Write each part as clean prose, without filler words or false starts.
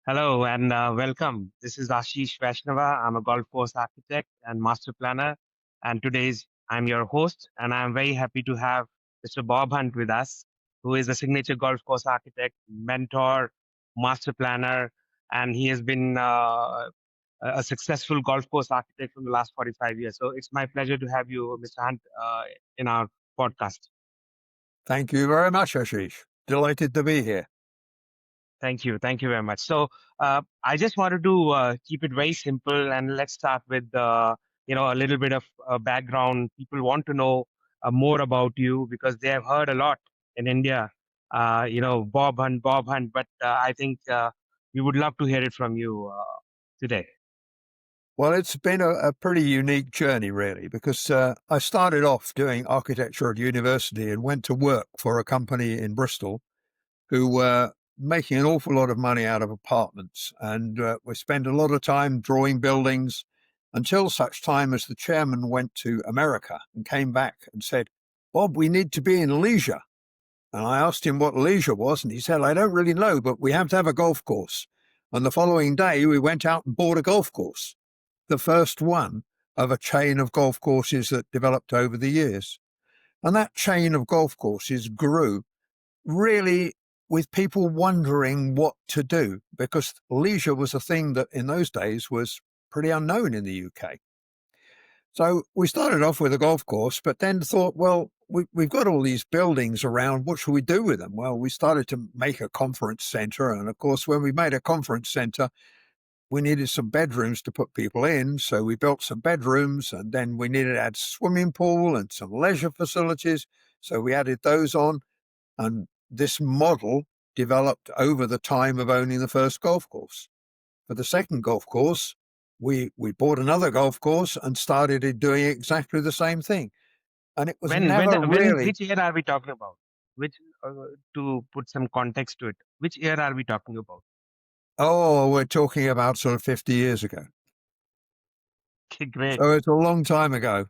Hello and welcome. This is Aashish Vaishnava. I'm a golf course architect and master planner. And today's I'm your host, and I'm very happy to have Mr. Bob Hunt with us, who is a signature golf course architect, mentor, master planner, and he has been a successful golf course architect for the last 45 years. So it's my pleasure to have you, Mr. Hunt, in our podcast. Thank you very much, Ashish. Delighted to be here. Thank you. Thank you very much. So I just wanted to keep it very simple, and let's start with a little bit of background. People want to know more about you because they have heard a lot in India. Bob Hunt. But I think we would love to hear it from you today. Well, it's been a pretty unique journey, really, because I started off doing architecture at university and went to work for a company in Bristol who were making an awful lot of money out of apartments. And we spent a lot of time drawing buildings until such time as the chairman went to America and came back and said, "Bob, we need to be in leisure." And I asked him what leisure was, and he said, "I don't really know, but we have to have a golf course." And the following day, we went out and bought a golf course, the first one of a chain of golf courses that developed over the years. And that chain of golf courses grew really with people wondering what to do, because leisure was a thing that in those days was pretty unknown in the UK. So we started off with a golf course, but then thought, well, we've got all these buildings around. What should we do with them? Well, we started to make a conference center. And of course, when we made a conference center, we needed some bedrooms to put people in. So we built some bedrooms, and then we needed to add swimming pool and some leisure facilities. So we added those on. And this model developed over the time of owning the first golf course. For the second golf course, we bought another golf course and started doing exactly the same thing. And it was never really, Which year are we talking about? Which To put some context to it, which year are we talking about? we're talking about sort of 50 years ago. Okay, great. So it's a long time ago,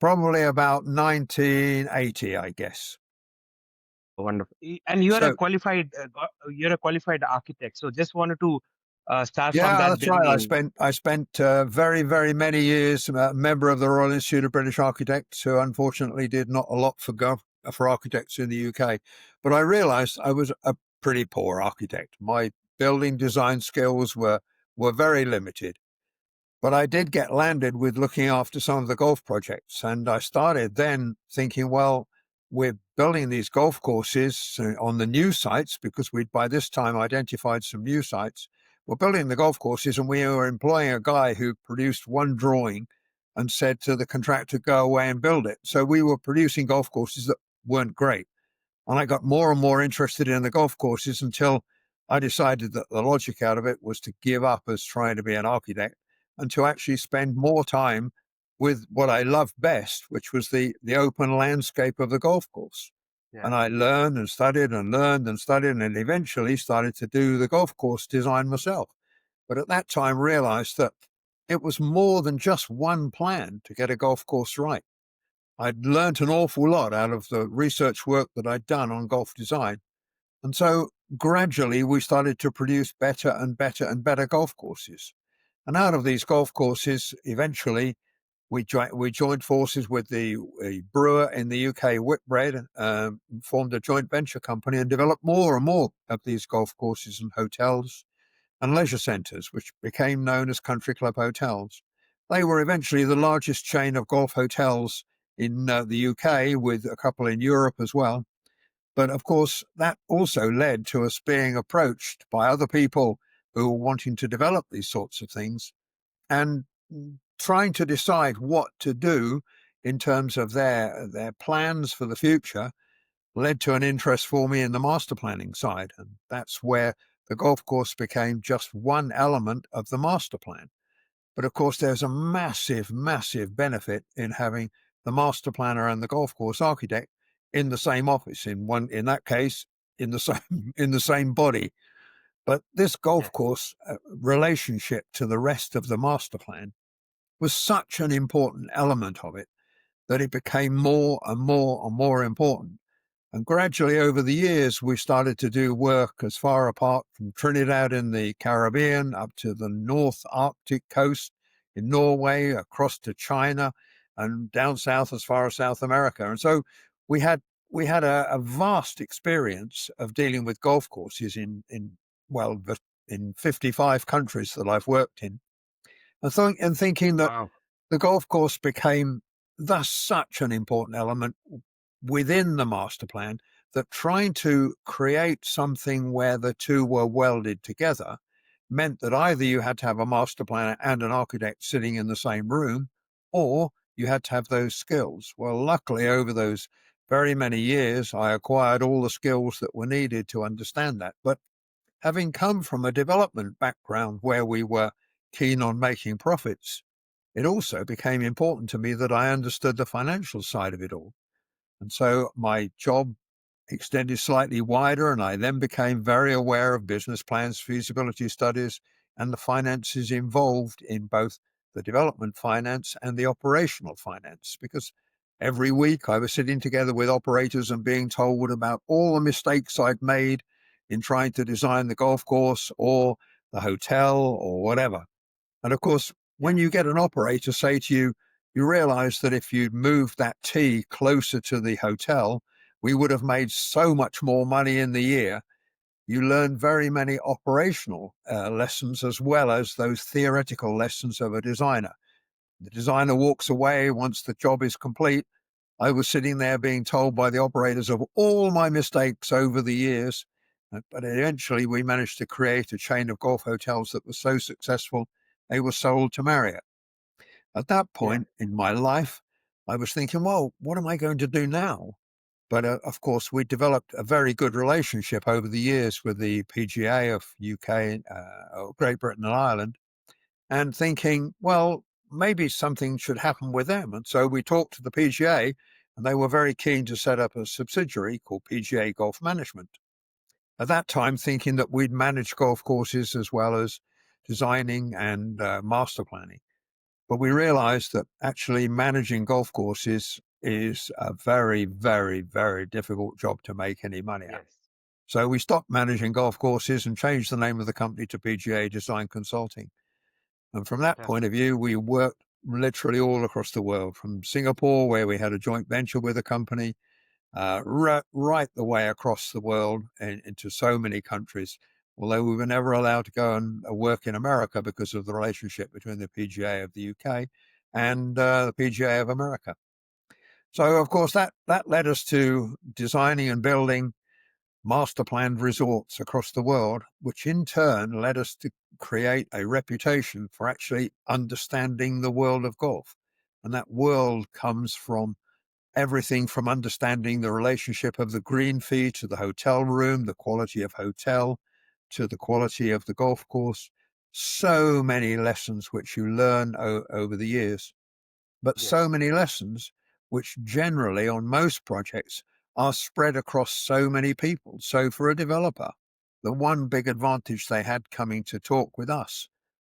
probably about 1980, I guess. Wonderful. And you are a So qualified architect. So just wanted to start from yeah, that that's right. beginning. I spent very, very many years a member of the Royal Institute of British Architects, who unfortunately did not a lot for architects in the UK. But I realised I was a pretty poor architect. My building design skills were very limited. But I did get landed with looking after some of the golf projects, and I started then thinking, well, we're building these golf courses on the new sites because we'd by this time identified some new sites. We're building the golf courses, and we were employing a guy who produced one drawing and said to the contractor, "Go away and build it." So we were producing golf courses that weren't great. And I got more and more interested in the golf courses until I decided that the logic out of it was to give up as trying to be an architect and to actually spend more time with what I loved best, which was the open landscape of the golf course. Yeah. And I learned and studied and learned and studied and eventually started to do the golf course design myself. But at that time realized that it was more than just one plan to get a golf course right. I'd learnt an awful lot out of the research work that I'd done on golf design. And so gradually we started to produce better and better and better golf courses. And out of these golf courses, eventually we joined forces with the brewer in the UK, Whitbread, formed a joint venture company and developed more and more of these golf courses and hotels and leisure centres, which became known as country club hotels. They were eventually the largest chain of golf hotels in the UK, with a couple in Europe as well. But of course, that also led to us being approached by other people who were wanting to develop these sorts of things and trying to decide what to do in terms of their plans for the future led to an interest for me in the master planning side. And that's where the golf course became just one element of the master plan. But of course, there's a massive, massive benefit in having the master planner and the golf course architect in the same office, in that case, in the same body. But this golf course relationship to the rest of the master plan was such an important element of it that it became more and more and more important. And gradually over the years, we started to do work as far apart from Trinidad in the Caribbean up to the North Arctic coast in Norway, across to China, and down south as far as South America. And so we had a vast experience of dealing with golf courses well, in 55 countries that I've worked in, and thinking that Wow. the golf course became thus such an important element within the master plan that trying to create something where the two were welded together meant that either you had to have a master planner and an architect sitting in the same room, or you had to have those skills. Well, luckily, over those very many years, I acquired all the skills that were needed to understand that. But having come from a development background where we were keen on making profits, it also became important to me that I understood the financial side of it all. And so my job extended slightly wider, and I then became very aware of business plans, feasibility studies, and the finances involved in both the development finance and the operational finance. Because every week I was sitting together with operators and being told about all the mistakes I'd made in trying to design the golf course or the hotel or whatever. And of course, when Yes. you get an operator say to you, you realize that if you'd moved that tee closer to the hotel, we would have made so much more money in the year. You learn very many operational lessons as well as those theoretical lessons of a designer. The designer walks away once the job is complete. I was sitting there being told by the operators of all my mistakes over the years. But eventually we managed to create a chain of golf hotels that was so successful, they were sold to Marriott. At that Yes. point in my life, I was thinking, well, what am I going to do now? But of course, we developed a very good relationship over the years with the PGA of UK, Great Britain and Ireland, and thinking, well, maybe something should happen with them. And so we talked to the PGA, and they were very keen to set up a subsidiary called PGA Golf Management. At that time, thinking that we'd manage golf courses as well as designing and master planning. But we realized that actually managing golf courses is a very, very, very difficult job to make any money at. Yes. So we stopped managing golf courses and changed the name of the company to PGA Design Consulting. And from that point of Fantastic. view, we worked literally all across the world, from Singapore, where we had a joint venture with a company, right the way across the world and into so many countries. Although we were never allowed to go and work in America because of the relationship between the PGA of the UK and the PGA of America. So, of course, that led us to designing and building master planned resorts across the world, which in turn led us to create a reputation for actually understanding the world of golf. And that world comes from everything from understanding the relationship of the green fee to the hotel room, the quality of hotel to the quality of the golf course. So many lessons which you learn over the years, but so Yes. many lessons which generally on most projects are spread across so many people. So for a developer, the one big advantage they had coming to talk with us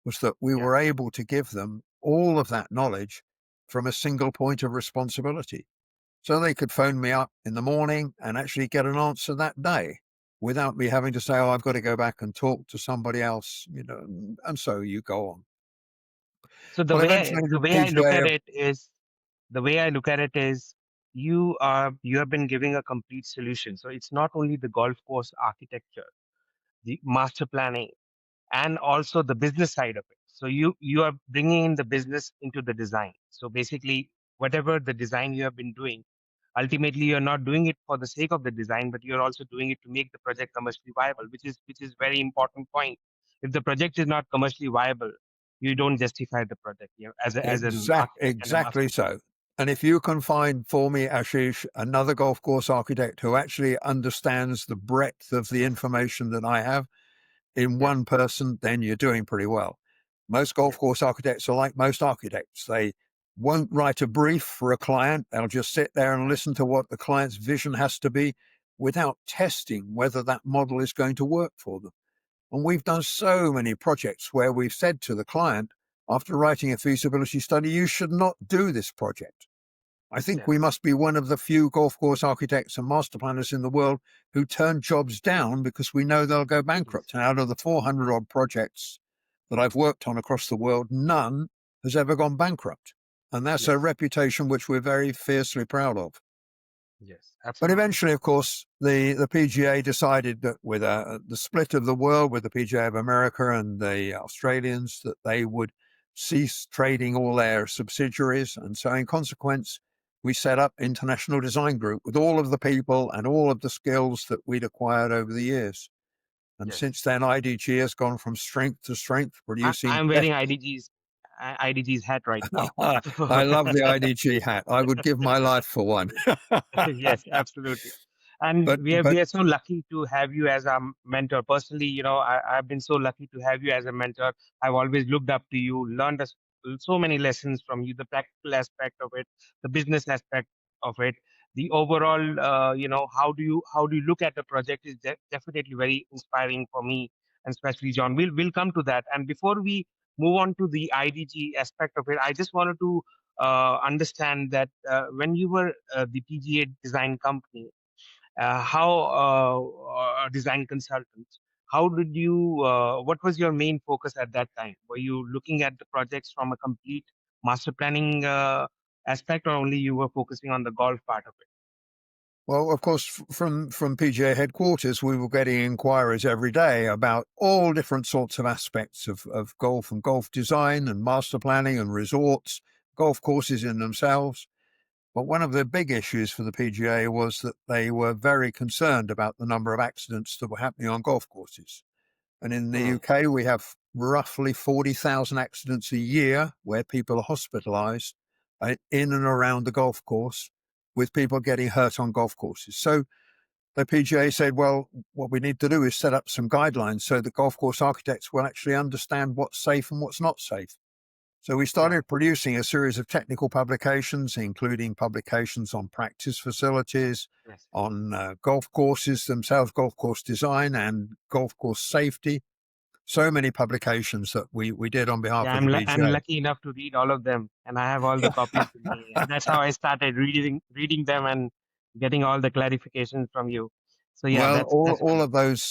was that we Yeah. were able to give them all of that knowledge from a single point of responsibility. So they could phone me up in the morning and actually get an answer that day without me having to say, oh, I've got to go back and talk to somebody else, and so you go on. So Well, eventually the the way I look PGA, at it is the way I look at it is you have been giving a complete solution. So it's not only the golf course architecture, the master planning, and also the business side of it. So you are bringing in the business into the design. So basically, whatever the design you have been doing, ultimately you're not doing it for the sake of the design, but you're also doing it to make the project commercially viable, which is very important point. If the project is not commercially viable, you don't justify the project, as an architect and a exactly master so. planner. And if you can find for me, Ashish, another golf course architect who actually understands the breadth of the Yes, information that I have in yes, one person, then you're doing pretty well. Most golf yes, course architects are like most architects. They won't write a brief for a client. They'll just sit there and listen to what the client's vision has to be without testing whether that model is going to work for them. And we've done so many projects where we've said to the client, after writing a feasibility study, you should not do this project. I think we Yes. must be one of the few golf course architects and master planners in the world who turn jobs down because we know they'll go Yes. bankrupt. And out of the 400 odd projects that I've worked on across the world, none has ever gone bankrupt. And that's a Yes. reputation which we're very fiercely proud of. Yes. But Absolutely. eventually, of course, the PGA decided that with the split of the world, with the PGA of America and the Australians, that they would cease trading all their subsidiaries. And so, in consequence, we set up International Design Group with all of the people and all of the skills that we'd acquired over the years. And Yes. since then, IDG has gone from strength to strength, producing I'm best. wearing IDG's hat right now. I love the IDG hat. I would give my life for one. Yes, absolutely. And but we but are so lucky to have you as a mentor. Personally, I've been so lucky to have you as a mentor. I've always looked up to you, learned so many lessons from you, the practical aspect of it, the business aspect of it, the overall, how do you look at the project is definitely very inspiring for me, and especially John. We'll come to that. And before we move on to the IDG aspect of it, I just wanted to understand that when you were the PGA design company, how design consultant, how did you, what was your main focus at that time? Were you looking at the projects from a complete master planning aspect, or only you were focusing on the golf part of it? Well, of course, from PGA headquarters, we were getting inquiries every day about all different sorts of aspects of golf and golf design and master planning and resorts, golf courses in themselves. But one of the big issues for the PGA was that they were very concerned about the number of accidents that were happening on golf courses. And in the Hmm. UK, we have roughly 40,000 accidents a year where people are hospitalized in and around the golf course, with people getting hurt on golf courses. So the PGA said, well, what we need to do is set up some guidelines so that golf course architects will actually understand what's safe and what's not safe. So we Yeah. started producing a series of technical publications, including publications on practice facilities, Yes. on golf courses themselves, golf course design and golf course safety. So many publications that we did on behalf Yeah, of the I'm PGA. lucky enough to read all of them, and I have all the copies with me. And that's how I started reading them and getting all the clarifications from you. So yeah, Well, that's all fine. of those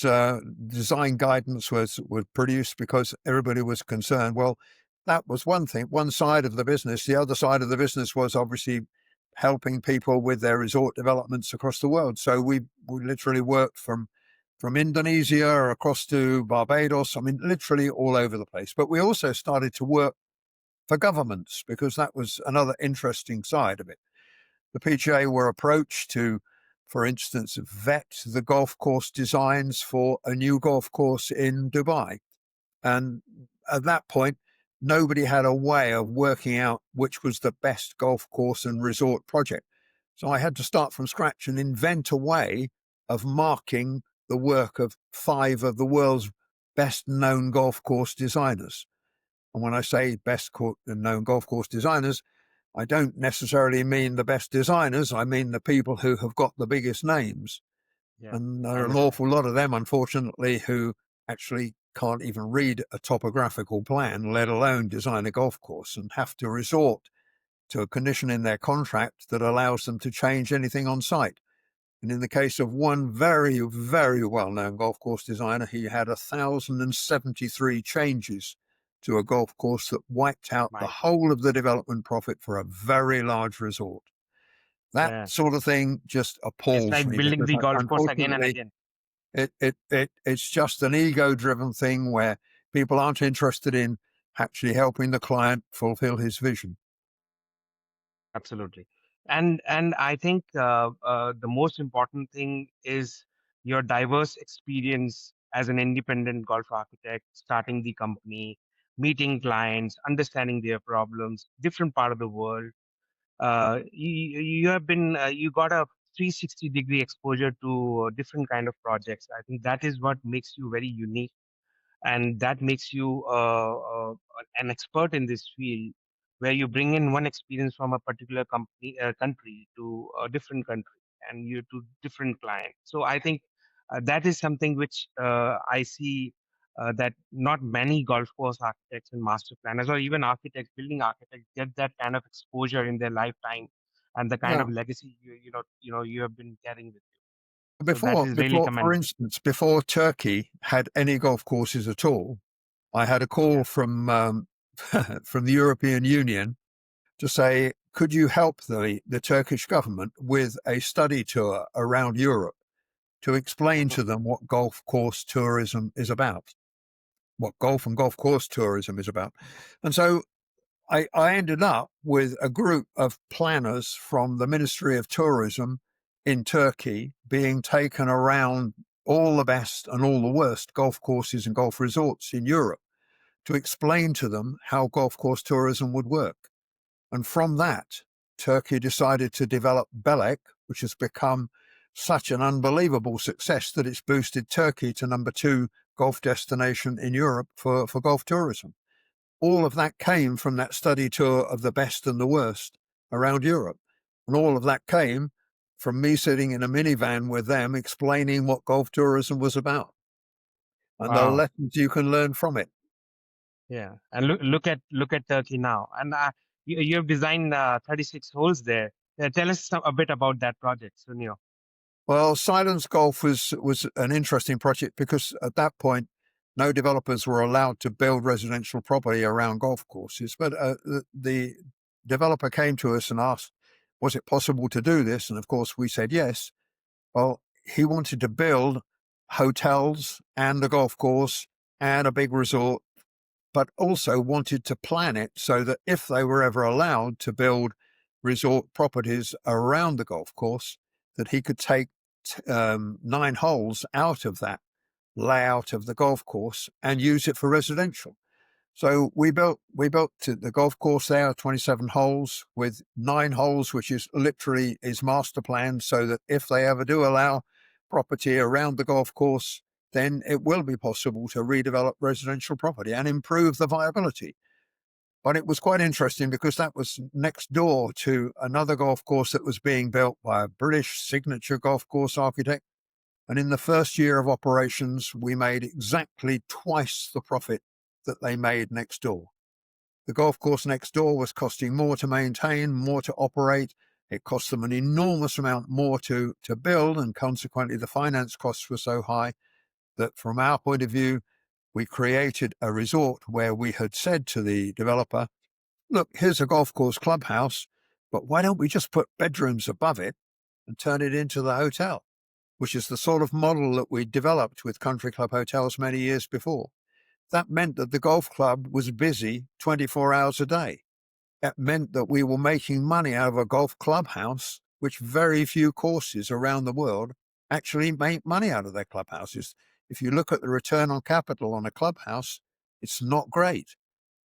design guidance was produced because everybody was concerned. Well, that was one thing, one side of the business. The other side of the business was obviously helping people with their resort developments across the world. So we literally worked from Indonesia across to Barbados. I mean, literally all over the place. But we also started to work for governments because that was another interesting side of it. The PGA were approached to, for instance, vet the golf course designs for a new golf course in Dubai. And at that point, nobody had a way of working out which was the best golf course and resort project. So I had to start from scratch and invent a way of marking the work of 5 of the world's best known golf course designers. And when I say best known golf course designers, I don't necessarily mean the best designers. I mean the people who have got the biggest names. Yeah, And there I are an understand. awful lot of them, unfortunately, who actually can't even read a topographical plan, let alone design a golf course, and have to resort to a condition in their contract that allows them to change anything on site. And in the case of one very, very well known golf course designer, he had 1,073 changes to a golf course that wiped out the My God. whole of the development profit for a very large resort. That Yeah, sort of thing just it's appalls like me building because the golf course again and unfortunately again. it's just an ego driven thing where people aren't interested in actually helping the client fulfill his vision. Absolutely. And I think the most important thing is your diverse experience as an independent golf architect, starting the company, meeting clients, understanding their problems, different part of the world. You have been you got a 360-degree exposure to different kind of projects. I think that is what makes you very unique, and that makes you an expert in this field, where you bring in one experience from a particular country to a different country, and you to different clients. So I think that is something which I see that not many golf course architects and master planners, or even architects, building architects, get that kind of exposure in their lifetime. and the kind Yeah. of legacy you have been carrying with you. So that Before, is really before, for commendable. instance, before Turkey had any golf courses at all, I had a Yeah. call from from the European Union to say, could you help the Turkish government with a study tour around Europe to explain Mhm. to them what golf course tourism is about, what golf and golf course tourism is about. And so I ended up with a group of planners from the Ministry of Tourism in Turkey being taken around all the best and all the worst golf courses and golf resorts in Europe to explain to them how golf course tourism would work. And from that, Turkey decided to develop Belek, which has become such an unbelievable success that it's boosted Turkey to #2 golf destination in Europe for golf tourism. All of that came from that study tour of the best and the worst around Europe. And all of that came from me sitting in a minivan with them explaining what golf tourism was about and the Wow. lessons you can learn from it. Yeah. And look at Turkey now. And you have designed 36 holes there. Tell us a bit about that project, Sunil. Well, Silence Golf was an interesting project because at that point, no developers were allowed to build residential property around golf courses. But the developer came to us and asked, was it possible to do this? And of course, we said yes. Well, he wanted to build hotels and a golf course and a big resort, but also wanted to plan it so that if they were ever allowed to build resort properties around the golf course, that he could take 9 holes out of that layout of the golf course and use it for residential. So we built the golf course there, 27 holes with 9 holes, which is literally is master planned, so that if they ever do allow property around the golf course, then it will be possible to redevelop residential property and improve the viability. But it was quite interesting because that was next door to another golf course that was being built by a British signature golf course architect. And in the first year of operations, we made exactly twice the profit that they made next door. The golf course next door was costing more to maintain, more to operate. It cost them an enormous amount more to build, and consequently the finance costs were so high that from our point of view, we created a resort where we had said to the developer, look, here's a golf course clubhouse, but why don't we just put bedrooms above it and turn it into the hotel, which is the sort of model that we developed with country club hotels many years before. That meant that the golf club was busy 24 hours a day. That meant that we were making money out of a golf clubhouse, which very few courses around the world actually make money out of their clubhouses. If you look at the return on capital on a clubhouse, it's not great.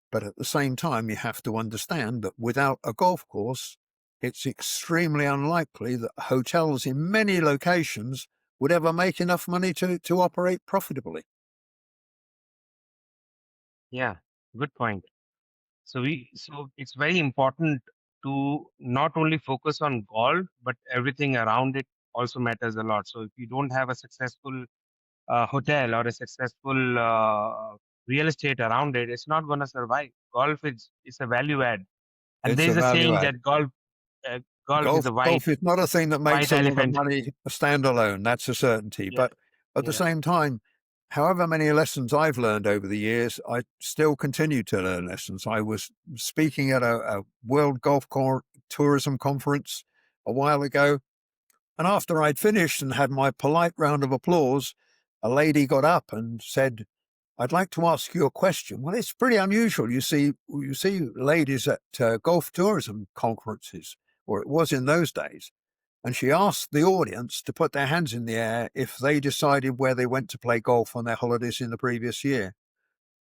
But at the same time, you have to understand that without a golf course, it's extremely unlikely that hotels in many locations would ever make enough money to operate profitably. Yeah. Good point. So it's very important to not only focus on golf, but everything around it also matters a lot. So if you don't have a successful hotel or a successful real estate around it, it's not going to survive. Golf is a value add, and It's there's a a value saying add. that golf is Golf a white golf is not a thing that makes white a lot of elephant. money standalone. That's a certainty. Yeah, But at the yeah, same time, however many lessons I've learned over the years, I still continue to learn lessons. I was speaking at a World Tourism Conference a while ago, and after I'd finished and had my polite round of applause, a lady got up and said, I'd like to ask you a question. Well, it's pretty unusual. You see ladies at golf tourism conferences, or it was in those days. And she asked the audience to put their hands in the air if they decided where they went to play golf on their holidays in the previous year.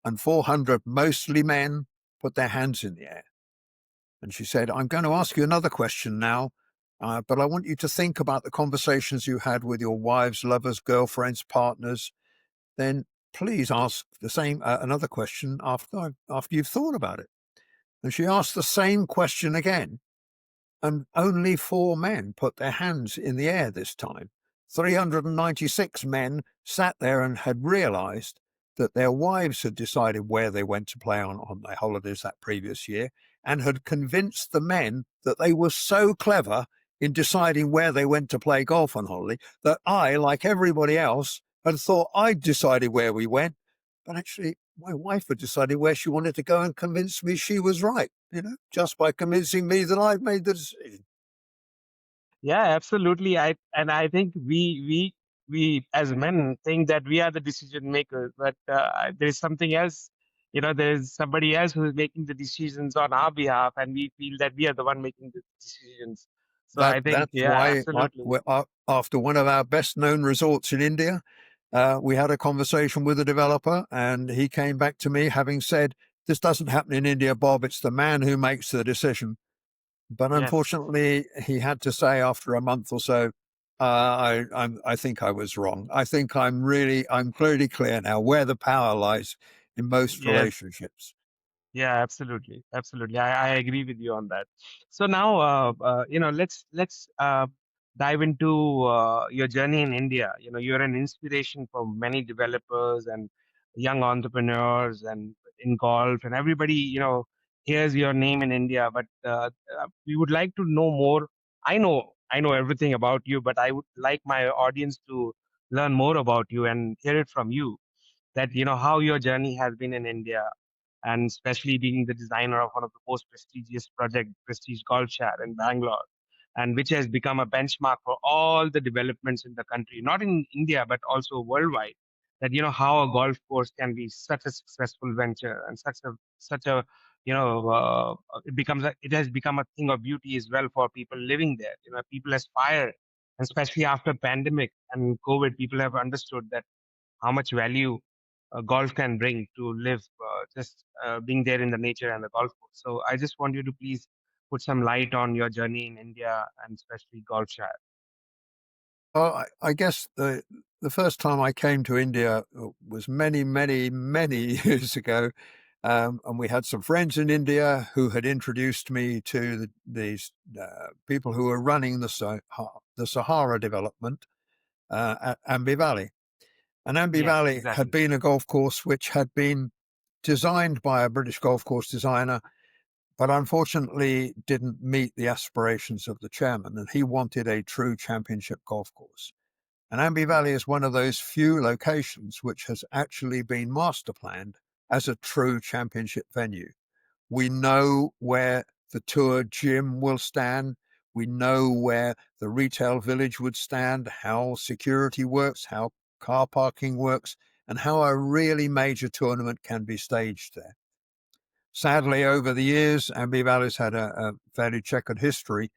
And 400, mostly men, put their hands in the air. And she said, I'm going to ask you another question now, but I want you to think about the conversations you had with your wives, lovers, girlfriends, partners. Then please ask the same another question after you've thought about it. And she asked the same question again, and only 4 men put their hands in the air this time. 396 men sat there and had realized that their wives had decided where they went to play on their holidays that previous year. and had convinced the men that they were so clever in deciding where they went to play golf on holiday that I, like everybody else, had thought I'd decided where we went. But actually, my wife had decided where she wanted to go and convinced me she was right, just by convincing me that I'd made the decision. Yeah, absolutely. I think we as men think that we are the decision makers, but there's something else. There's somebody else who is making the decisions on our behalf, and we feel that we are the one making the decisions. So I think, That's yeah, why absolutely. after one of our best known resorts in India, we had a conversation with a developer, and he came back to me having said, "This doesn't happen in India, Bob. It's the man who makes the decision." But Yes, unfortunately, he had to say after a month or so, I think I was wrong. I think I'm clearly clear now where the power lies in most yes. relationships. Yeah, absolutely, absolutely. I agree with you on that. So now, let's dive into your journey in India. You're an inspiration for many developers and young entrepreneurs and in golf, and everybody, hears your name in India. But we would like to know more. I know everything about you, but I would like my audience to learn more about you and hear it from you. That how your journey has been in India, and especially being the designer of one of the most prestigious project, Prestige Golfshire in Bangalore, and which has become a benchmark for all the developments in the country, not in India but also worldwide. That how a golf course can be such a successful venture and such a it has become a thing of beauty as well for people living there. People aspire, and especially after pandemic and COVID, people have understood that how much value golf can bring to live just being there in the nature and the golf course. So I just want you to please put some light on your journey in India and especially Golfshire. Well, I guess the first time I came to India was many, many, many years ago, and we had some friends in India who had introduced me to these people who were running the Sahara development at Ambi Valley. And Ambi Yes, Valley had exactly. been a golf course which had been designed by a British golf course designer, but unfortunately didn't meet the aspirations of the chairman, and he wanted a true championship golf course. And Ambi Yeah, Valley is one of those few locations which has actually been master planned as a true championship venue. We know where the tour gym will stand. We know where the retail village would stand, how security works, how car parking works, and how a really major tournament can be staged there. Sadly, over the years, Ambi Valley's had a fairly checkered history,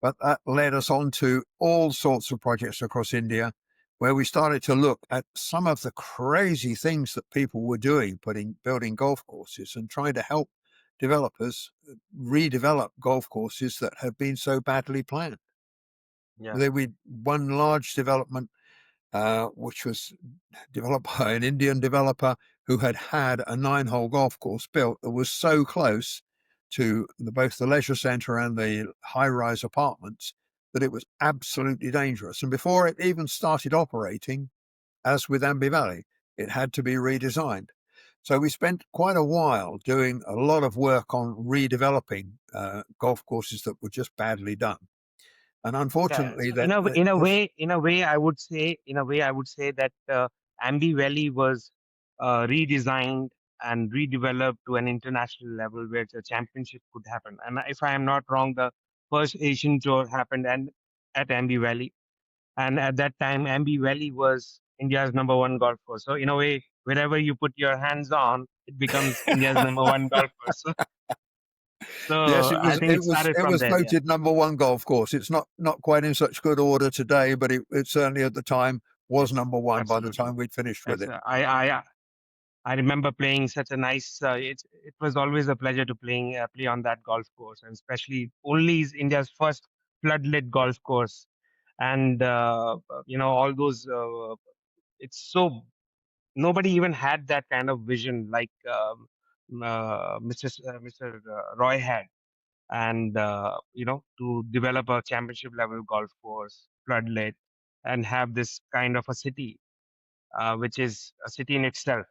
but that led us on to all sorts of projects across India where we started to look at some of the crazy things that people were doing, building golf courses and trying to help developers redevelop golf courses that had been so badly planned. yeah, We one large development, which was developed by an Indian developer who had had a 9-hole golf course built that was so close to both the leisure centre and the high-rise apartments that it was absolutely dangerous. And before it even started operating, as with Ambi Valley, it had to be redesigned. So we spent quite a while doing a lot of work on redeveloping golf courses that were just badly done. And yeah. unfortunately, So in a way, I would say that Ambi Valley was redesigned and redeveloped to an international level where the championship could happen. And if I am not wrong, the first Asian tour happened and at Ambi Valley. And at that time, Ambi Valley was India's number one golf course. So in a way, wherever you put your hands on, it becomes India's number one golf course. yes, So I think it started it from was there. Yeah, voted number one golf course. It's not quite in such good order today, but it certainly at the time was yes, number one by the absolutely. time we'd finished with Yes, it. I remember playing such a nice. It was always a pleasure to play on that golf course, and especially only is India's first floodlit golf course, and all those. It's so nobody even had that kind of vision like Mr. Roy had, and to develop a championship level golf course, floodlit, and have this kind of a city, which is a city in itself.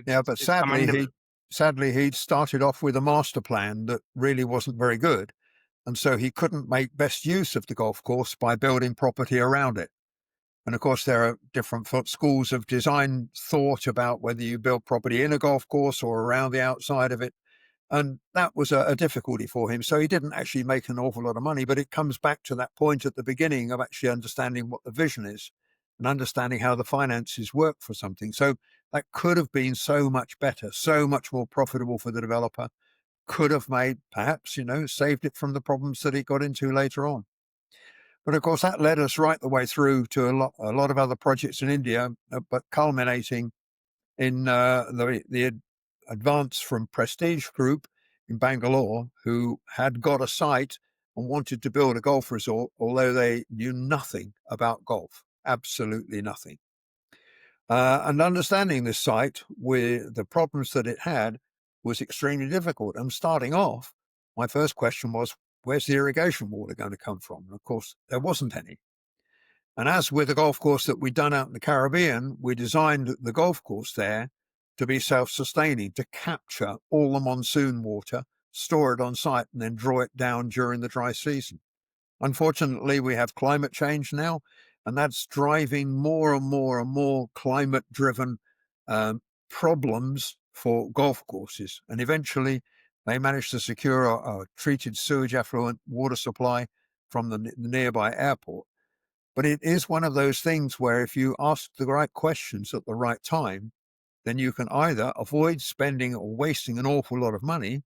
Yeah, It's but it's commendable. sadly, he'd started off with a master plan that really wasn't very good. And so he couldn't make best use of the golf course by building property around it. And of course, there are different schools of design thought about whether you build property in a golf course or around the outside of it. And that was a difficulty for him. So he didn't actually make an awful lot of money, but it comes back to that point at the beginning of actually understanding what the vision is and understanding how the finances work for something. So that could have been so much better, so much more profitable for the developer, could have made, perhaps, saved it from the problems that it got into later on. But of course, that led us right the way through to a lot of other projects in India, but culminating in the advance from Prestige Group in Bangalore, who had got a site and wanted to build a golf resort, although they knew nothing about golf, absolutely nothing. And understanding this site with the problems that it had was extremely difficult. And starting off, my first question was, where's the irrigation water going to come from? And of course, there wasn't any. And as with the golf course that we'd done out in the Caribbean, we designed the golf course there to be self-sustaining, to capture all the monsoon water, store it on site, and then draw it down during the dry season. Unfortunately, we have climate change now, and that's driving more and more and more climate-driven problems for golf courses. And eventually, they managed to secure a treated sewage effluent water supply from the nearby airport. But it is one of those things where if you ask the right questions at the right time, then you can either avoid spending or wasting an awful lot of money,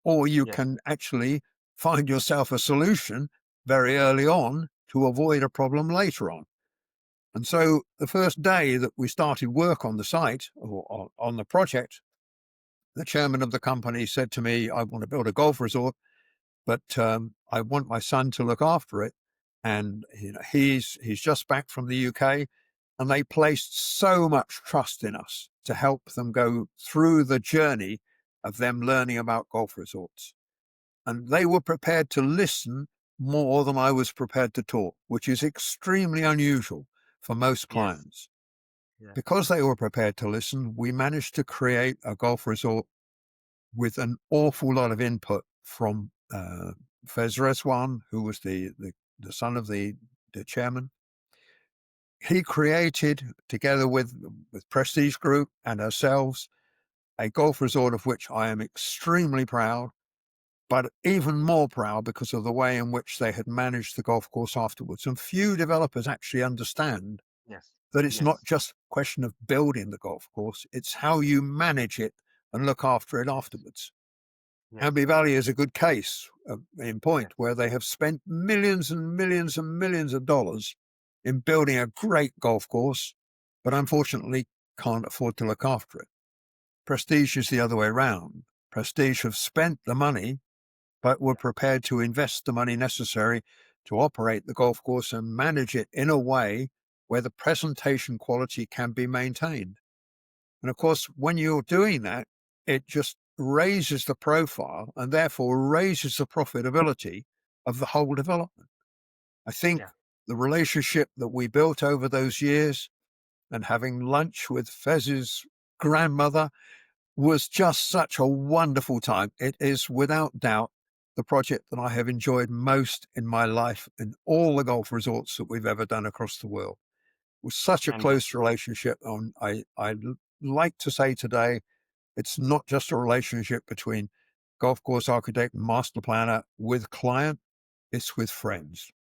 or you Yes. can actually find yourself a solution very early on to avoid a problem later on. And so the first day that we started work on the site or on the project, the chairman of the company said to me, I want to build a golf resort, but I want my son to look after it. And he's just back from the UK, and they placed so much trust in us to help them go through the journey of them learning about golf resorts. And they were prepared to listen more than I was prepared to talk, which is extremely unusual for most Yes. clients. Yeah. Because they were prepared to listen, we managed to create a golf resort with an awful lot of input from Fez Reswan, who was the son of the chairman. He created, together with Prestige Group and ourselves, a golf resort of which I am extremely proud, but even more proud because of the way in which they had managed the golf course afterwards. And few developers actually understand Yes. that it's not Yes. just a question of building the golf course, it's how you manage it and look after it afterwards. Yes. Abbey Valley is a good case in point Yes. where they have spent millions and millions and millions of dollars in building a great golf course, but unfortunately can't afford to look after it. Prestige is the other way around. Prestige have spent the money, but were prepared to invest the money necessary to operate the golf course and manage it in a way where the presentation quality can be maintained. And of course, when you're doing that, it just raises the profile and therefore raises the profitability of the whole development. I think Yeah. the relationship that we built over those years and having lunch with Fez's grandmother was just such a wonderful time. It is without doubt the project that I have enjoyed most in my life in all the golf resorts that we've ever done across the world. It was such a And close relationship. I like to say today, it's not just a relationship between golf course architect and master planner with client, it's with friends.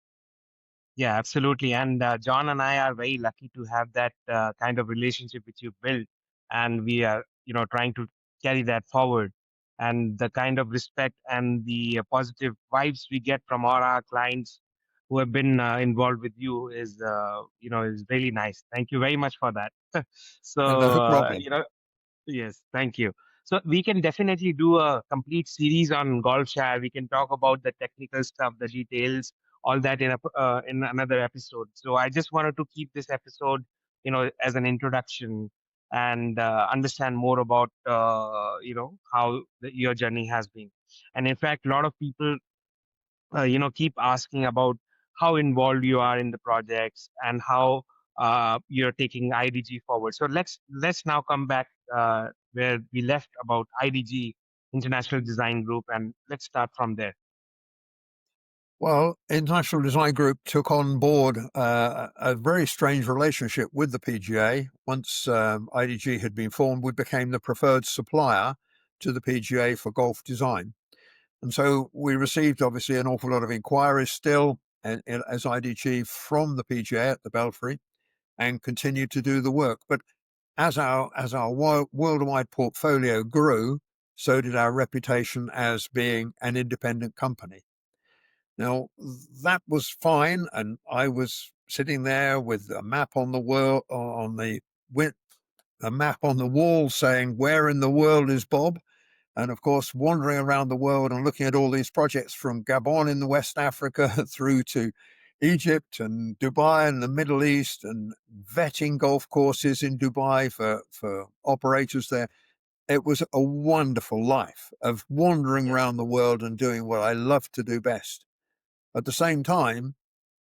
yeah, absolutely. And John and I are very lucky to have that kind of relationship which you built, and we are, trying to carry that forward. And the kind of respect and the positive vibes we get from all our clients who have been involved with you is really nice. Thank you very much for that. And So, no problem. yes, thank you. So we can definitely do a complete series on Golfshire. We can talk about the technical stuff, the details, all that in another episode. So I just wanted to keep this episode, as an introduction and understand more about how your journey has been. And in fact, a lot of people keep asking about how involved you are in the projects and how you're taking IDG forward. So let's now come back where we left about IDG, International Design Group, and let's start from there. Well, International Design Group took on board a very strange relationship with the PGA. Once IDG had been formed, we became the preferred supplier to the PGA for golf design. And so we received, obviously, an awful lot of inquiries still as IDG from the PGA at the Belfry, and continued to do the work. But as our worldwide portfolio grew, so did our reputation as being an independent company. Now, that was fine, and I was sitting there with a map on the world a map on the wall saying, "Where in the world is Bob?" And of course, wandering around the world and looking at all these projects from Gabon in the West Africa through to Egypt and Dubai and the Middle East, and vetting golf courses in Dubai for operators there. It was a wonderful life of wandering Yes, around the world and doing what I love to do best. At the same time,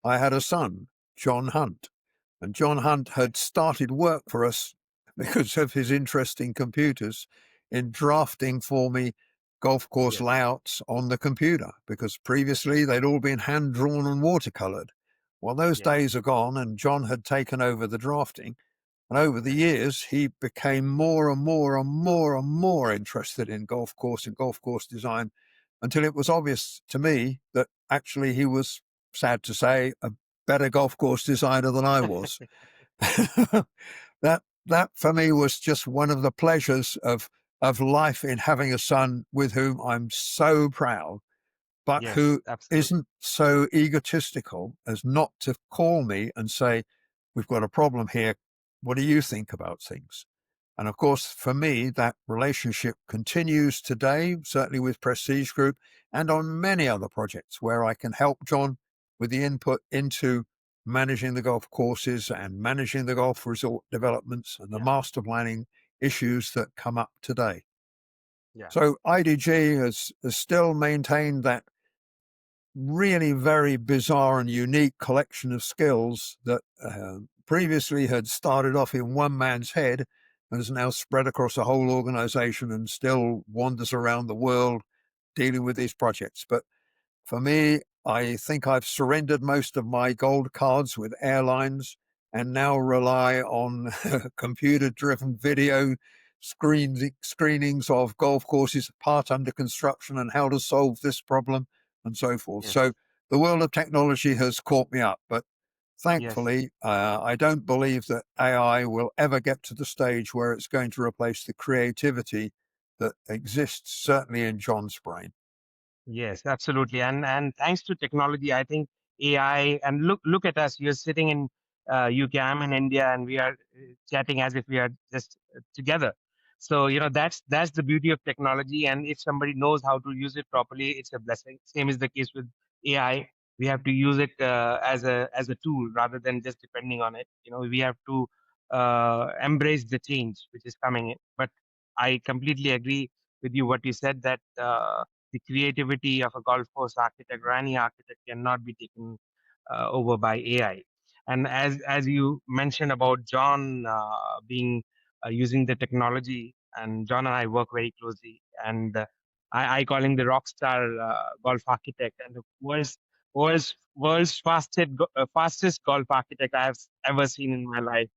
I had a son, John Hunt, and John Hunt had started work for us because of his interest in computers, in drafting for me golf course yes, layouts on the computer, because previously they'd all been hand drawn and watercolored. Well, those yes, days are gone, and John had taken over the drafting. And over the years, he became more and more and more and more interested in golf course and golf course design, until it was obvious to me that actually he was, sad to say, a better golf course designer than I was. that for me was just one of the pleasures of life, in having a son with whom I'm so proud, but yes, who absolutely. isn't so egotistical as not to call me and say, "We've got a problem here. What do you think about things?" And of course, for me, that relationship continues today, certainly with Prestige Group and on many other projects where I can help John with the input into managing the golf courses and managing the golf resort developments and the Yeah, master planning issues that come up today. yeah, So IDG has still maintained that really very bizarre and unique collection of skills that previously had started off in one man's head and is now spread across a whole organization and still wanders around the world dealing with these projects. But for me, I think I've surrendered most of my gold cards with airlines and now rely on computer driven video screenings of golf courses, part under construction, and how to solve this problem and so forth. yes, So the world of technology has caught me up. But yes. thankfully, I don't believe that AI will ever get to the stage where it's going to replace the creativity that exists, certainly in John's brain. Yes, absolutely. And thanks to technology, I think AI, and look at us. You're sitting in UK, I'm in India, and we are chatting as if we are just together. So that's the beauty of technology. And if somebody knows how to use it properly, it's a blessing. Same is the case with AI. We have to use it as a tool rather than just depending on it. We have to embrace the change which is coming in. But I completely agree with you what you said, that. The creativity of a golf course architect or any architect cannot be taken over by AI. And as you mentioned about John being using the technology, and John and I work very closely, and I call him the rock star golf architect and the world's fastest golf architect I have ever seen in my life.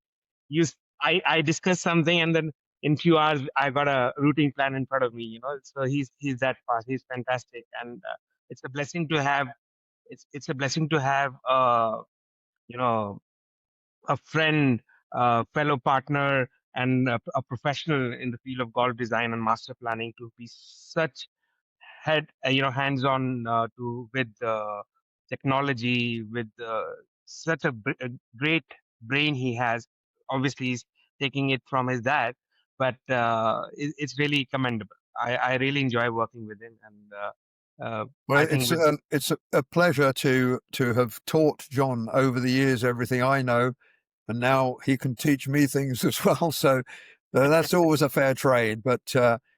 I discuss something, and then in few hours I got a routing plan in front of me. So he's that fast. He's fantastic, and it's a blessing to have. It's a blessing to have you know a friend, fellow partner, and a professional in the field of golf design and master planning to be such hands on to with technology, with such a great brain he has. Obviously he's taking it from his dad, but it's really commendable. I really enjoy working with him, and Well, I think with it's a pleasure to have taught John over the years everything I know, and now he can teach me things as well. So that's always a fair trade. But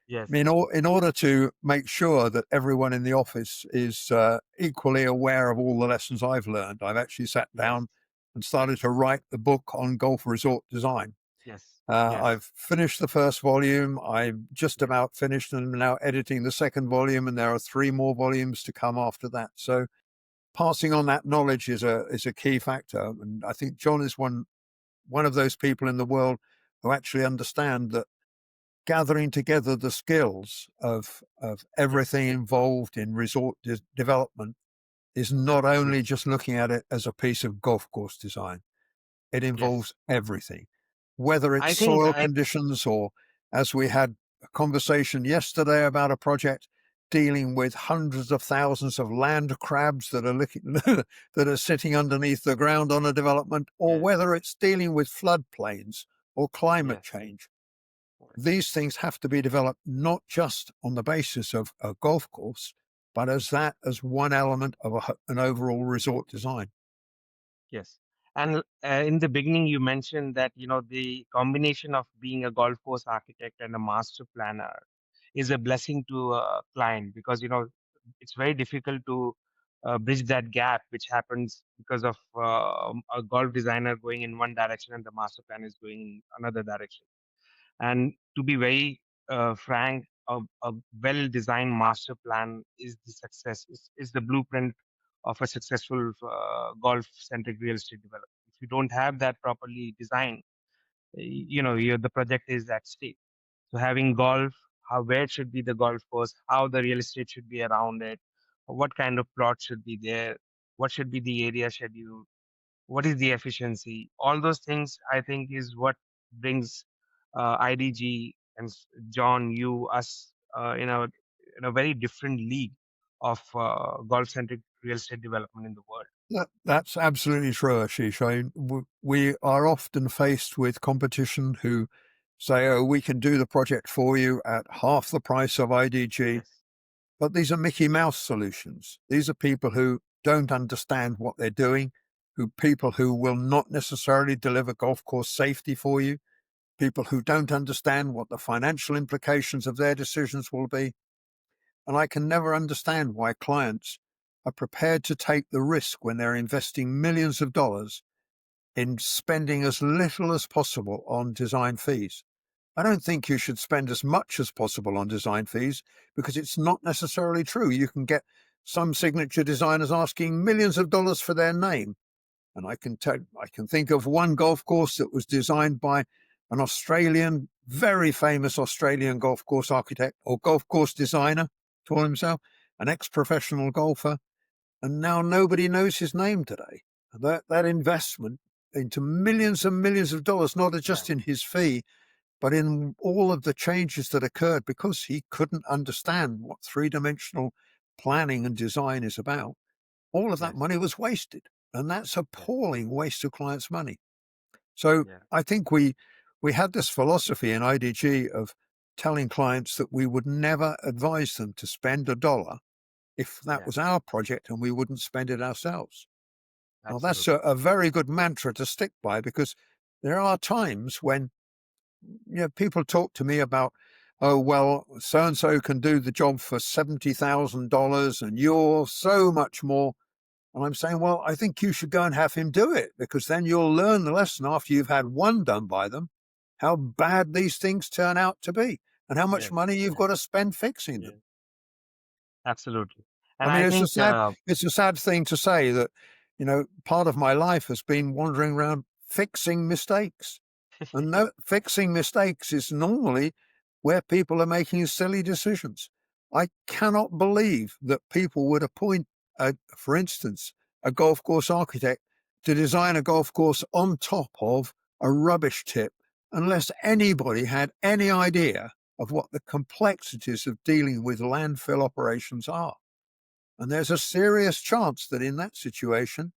yes, in order to make sure that everyone in the office is equally aware of all the lessons I've learned, I've actually sat yes, down and started to write the book on golf resort design. Yes. Yes. I've finished the first volume. I'm just Yes. about finished and I'm now editing the second volume, and there are 3 more volumes to come after that. So passing on that knowledge is a key factor, and I think John is one of those people in the world who actually understand that gathering together the skills of Yes. everything involved in resort development is not only Yes. just looking at it as a piece of golf course design. It Yes. involves everything, whether it's I think soil I conditions or, as we had a conversation yesterday about a project dealing with hundreds of thousands of land crabs that are that are sitting underneath the ground on a development, or yes. whether it's dealing with floodplains or climate Yes. change. Yes. These things have to be developed not just on the basis of a golf course, but as one element of an overall resort design. Yes. And in the beginning, you mentioned that, the combination of being a golf course architect and a master planner is a blessing to a client because, it's very difficult to bridge that gap, which happens because of a golf designer going in one direction and the master planner is going in another direction. And to be very frank, a well-designed master plan is the success, is the blueprint of a successful golf-centric real estate development. If you don't have that properly designed, the project is at stake. So having golf, where should be the golf course, how the real estate should be around it, what kind of plot should be there, what should be the area schedule, what is the efficiency, all those things I think is what brings IDG and John, you, us in a very different league of golf centric real estate development in the world. That's absolutely true, Ashish. We are often faced with competition who say, oh, we can do the project for you at half the price of IDG. Yes. But these are Mickey Mouse solutions. These are people who don't understand what they're doing, people who will not necessarily deliver golf course safety for you, people who don't understand what the financial implications of their decisions will be. And I can never understand why clients are prepared to take the risk when they're investing millions of dollars in spending as little as possible on design fees. I don't think you should spend as much as possible on design fees because it's not necessarily true. You can get some signature designers asking millions of dollars for their name. And I can think of one golf course that was designed by an Australian, very famous Australian golf course architect or golf course designer, call himself, an ex-professional golfer. And now nobody knows his name today. That investment into millions and millions of dollars, not Yeah. just in his fee, but in all of the changes that occurred because he couldn't understand what three-dimensional planning and design is about. All of that Yes. money was wasted. And that's Yes. appalling waste of clients' money. So Yeah. I think we had this philosophy in IDG of telling clients that we would never advise them to spend a dollar if that Yeah. was our project and we wouldn't spend it ourselves. Now, that's Absolutely. a very good mantra to stick by because there are times when people talk to me about, oh, well, so and so can do the job for $70,000 and you're so much more. And I'm saying, well, I think you should go and have him do it because then you'll learn the lesson after you've had one done by them, how bad these things turn out to be and how much Yes. money you've Yes. got to spend fixing them. Yes. Absolutely. I And mean, I think, it's a sad thing to say that, part of my life has been wandering around fixing mistakes. And no, fixing mistakes is normally where people are making silly decisions. I cannot believe that people would appoint, for instance, a golf course architect to design a golf course on top of a rubbish tip unless anybody had any idea of what the complexities of dealing with landfill operations are. And there's a serious chance that in that situation,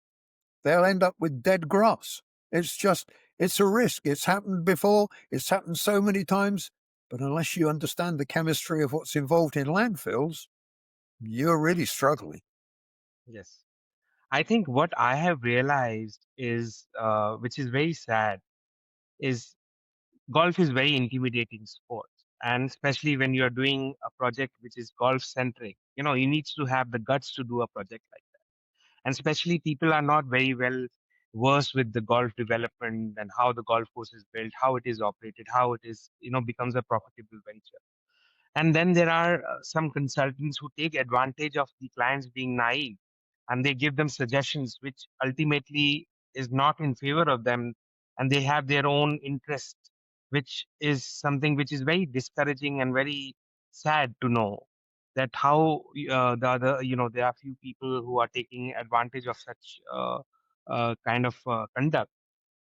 they'll end up with dead grass. It's a risk. It's happened before. It's happened so many times. But unless you understand the chemistry of what's involved in landfills, you're really struggling. yes, I think what I have realized is, which is very sad, is golf is very intimidating sport. And especially when you're doing a project which is golf centric, you need to have the guts to do a project like that. And especially people are not very well versed with the golf development and how the golf course is built, how it is operated, how it is, becomes a profitable venture. And then there are some consultants who take advantage of the clients being naive, and they give them suggestions which ultimately is not in favor of them, and they have their own interest, which is something which is very discouraging and very sad to know that how the other, there are few people who are taking advantage of such kind of conduct,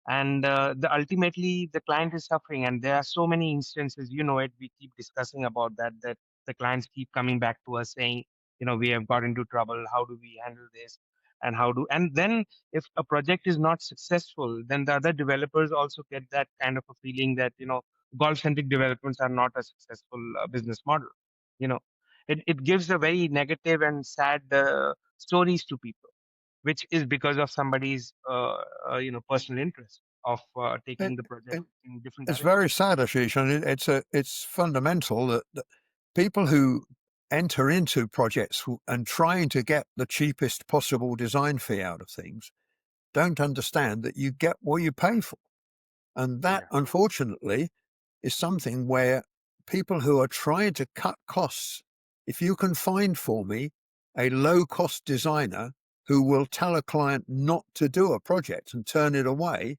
and ultimately the client is suffering. And there are so many instances, we keep discussing about that the clients keep coming back to us saying, we have got into trouble, how do we handle this, and then if a project is not successful, then the other developers also get that kind of a feeling that, golf centric developments are not a successful business model. you know it gives a very negative and sad stories to people, which is because of somebody's personal interest of It, taking the project it, in different it's direction. very sad, Ashish, and it's fundamental that people who enter into projects and trying to get the cheapest possible design fee out of things don't understand that you get what you pay for. And that, Yeah. unfortunately, is something where people who are trying to cut costs, if you can find for me a low cost designer who will tell a client not to do a project and turn it away,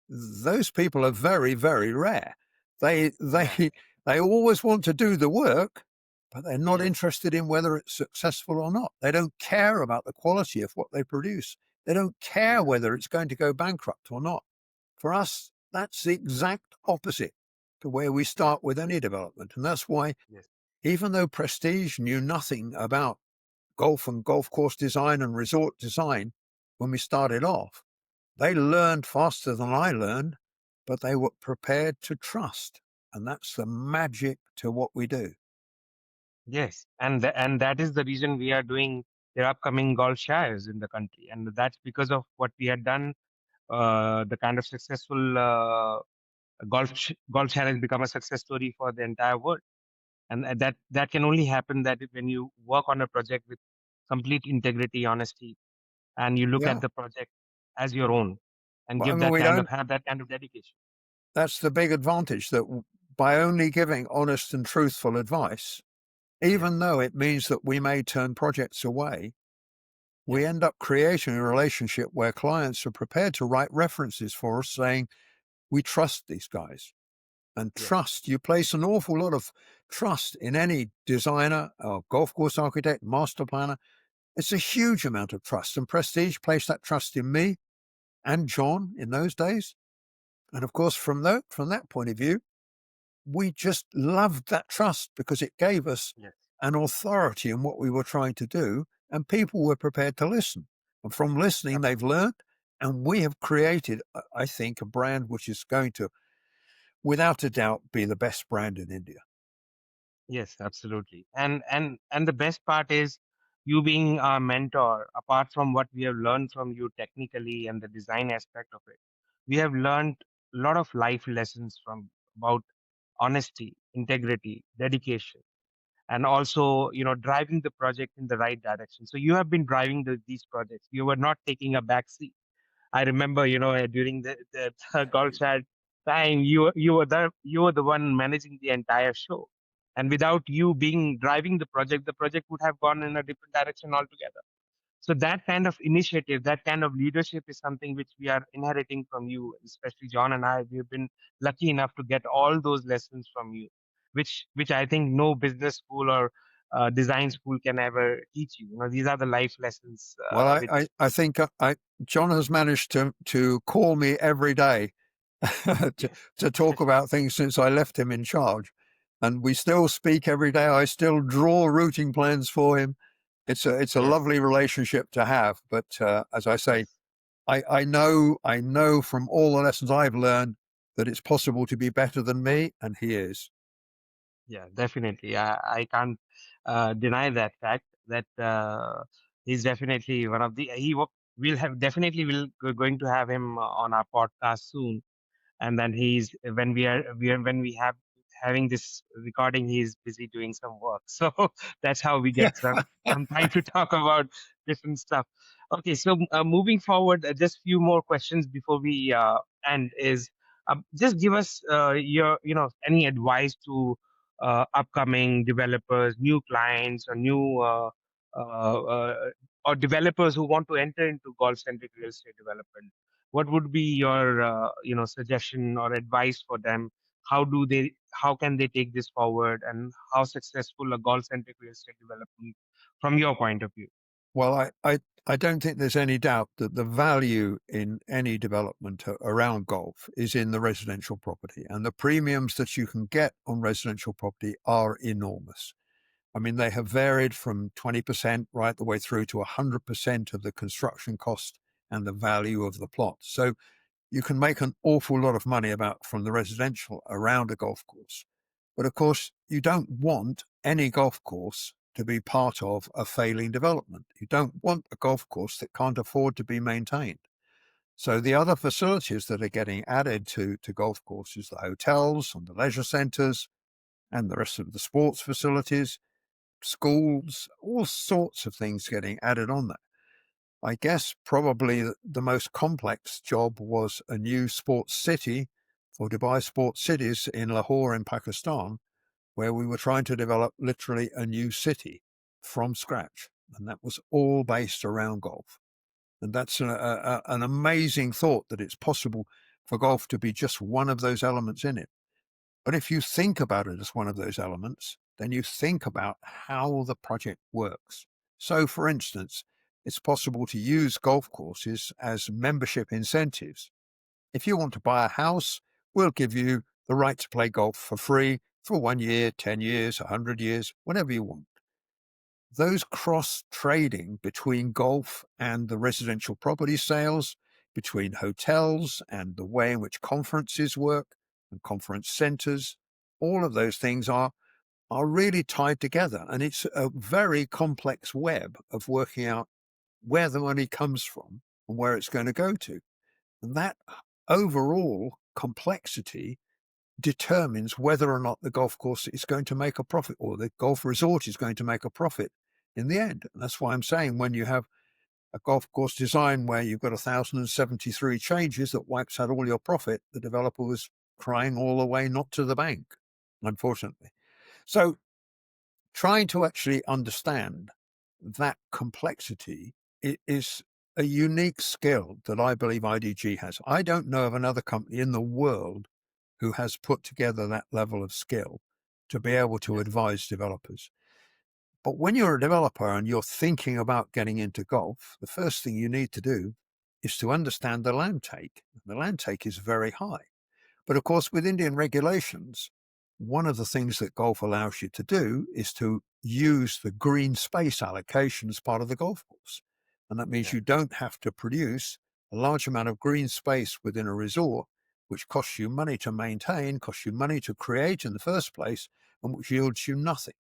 those people are very, very rare. They Yeah. they they always want to do the work, but they're not Yes. interested in whether it's successful or not. They don't care about the quality of what they produce. They don't care Yeah. whether it's going to go bankrupt or not. For us, that's the exact opposite to where we Yeah. start with any development. And that's why, Yes. even though Prestige knew nothing about golf and golf course design and resort design when we started off, they learned faster than I learned, but they were prepared to trust. And that's the magic to what we do. Yes. And that is the reason we are doing the upcoming golf shires in the country, and that's because of what we had done. The kind of successful golf shire has become a success story for the entire world, and that can only happen that when you work on a project with complete integrity, honesty, and you look at Yeah. the project as your own and Well, I give mean, that we kind of don't, have that kind of dedication. that's the big advantage that by only giving honest and truthful advice, Yes. even though it means that we may turn projects away, we Yes. end up creating a relationship where clients are prepared to write references for us saying, we trust these guys. And Yes. trust, you place an awful lot of trust in any designer or golf course architect, master planner. It's a huge amount of trust. And Prestige placed that trust in me and John in those days. And of course, from that point of view, we just loved that trust because it gave us Yes. an authority in what we were trying to do, and people were prepared to listen. And from listening, they've Absolutely. learned, and we have created, I think, a brand which is going to, without a doubt, be the best brand in India. Yes, absolutely. And the best part is you being our mentor. Apart from what we have learned from you technically and the design aspect of it, we have learned a lot of life lessons from about honesty, integrity, dedication, and also driving the project in the right direction. So you have been driving these projects. You were not taking a back seat. I remember, during the golf chat time, you were the one managing the entire show, and without you being driving the project would have gone in a different direction altogether. So that kind of initiative, that kind of leadership is something which we are inheriting from you, especially John and I. We've been lucky enough to get all those lessons from you, which I think no business school or design school can ever teach you. These are the life lessons Well, which I think John has managed to call me every day to, yes, to talk about things since I left him in charge. And we still speak every day. I still draw routing plans for him. It's a yes, lovely relationship to have. But as I say, yes. I know from all the lessons I've learned that it's possible to be better than me, and he is. Yeah, definitely. I can't deny that fact that he's definitely one of the we'll have definitely we're going to have him on our podcast soon. And then he's when we are when we having this recording, he's busy doing some work. So that's how we get some time to talk about different stuff. Okay, so moving forward, just few more questions before we end is just give us your, any advice to upcoming developers, new clients, or new or developers who want to enter into golf-centric real estate development. What would be your, suggestion or advice for them? How can they take this forward, and how successful a golf-centric real estate development from your point of view? Well, I don't think there's any doubt that the value in any development around golf is in the residential property, and the premiums that you can get on residential property are enormous. I mean, they have varied from 20% right the way through to 100% of the construction cost and the value of the plot. So you can make an awful lot of money from the residential around a golf course. But of course, you don't want any golf course to be part of a failing development. You don't want a golf course that can't afford to be maintained. So the other facilities that are getting added to golf courses, the hotels and the leisure centres and the rest of the sports facilities, schools, all sorts of things getting added on there. I guess probably the most complex job was a new sports city for Dubai Sports Cities in Lahore in Pakistan, where we were trying to develop literally a new city from scratch. And that was all based around golf. And that's an amazing thought that it's possible for golf to be just one of those elements in it. But if you think about it as one of those elements, then you think about how the project works. So, for instance, it's possible to use golf courses as membership incentives. If you want to buy a house, we'll give you the right to play golf for free for 1 year, 10 years, 100 years, whatever you want. Those cross-trading between golf and the residential property sales, between hotels and the way in which conferences work and conference centres, all of those things are really tied together. And it's a very complex web of working out where the money comes from and where it's going to go to. And that overall complexity determines whether or not the golf course is going to make a profit, or the golf resort is going to make a profit in the end. And that's why I'm saying when you have a golf course design where you've got 1,073 changes that wipes out all your profit, the developer was crying all the way not to the bank, unfortunately. So trying to actually understand that complexity is a unique skill that I believe IDG has. I don't know of another company in the world who has put together that level of skill to be able to advise developers. But when you're a developer and you're thinking about getting into golf, the first thing you need to do is to understand the land take. The land take is very high. But of course, with Indian regulations, one of the things that golf allows you to do is to use the green space allocation as part of the golf course. And that means Yeah. you don't have to produce a large amount of green space within a resort, which costs you money to maintain, costs you money to create in the first place, and which yields you nothing.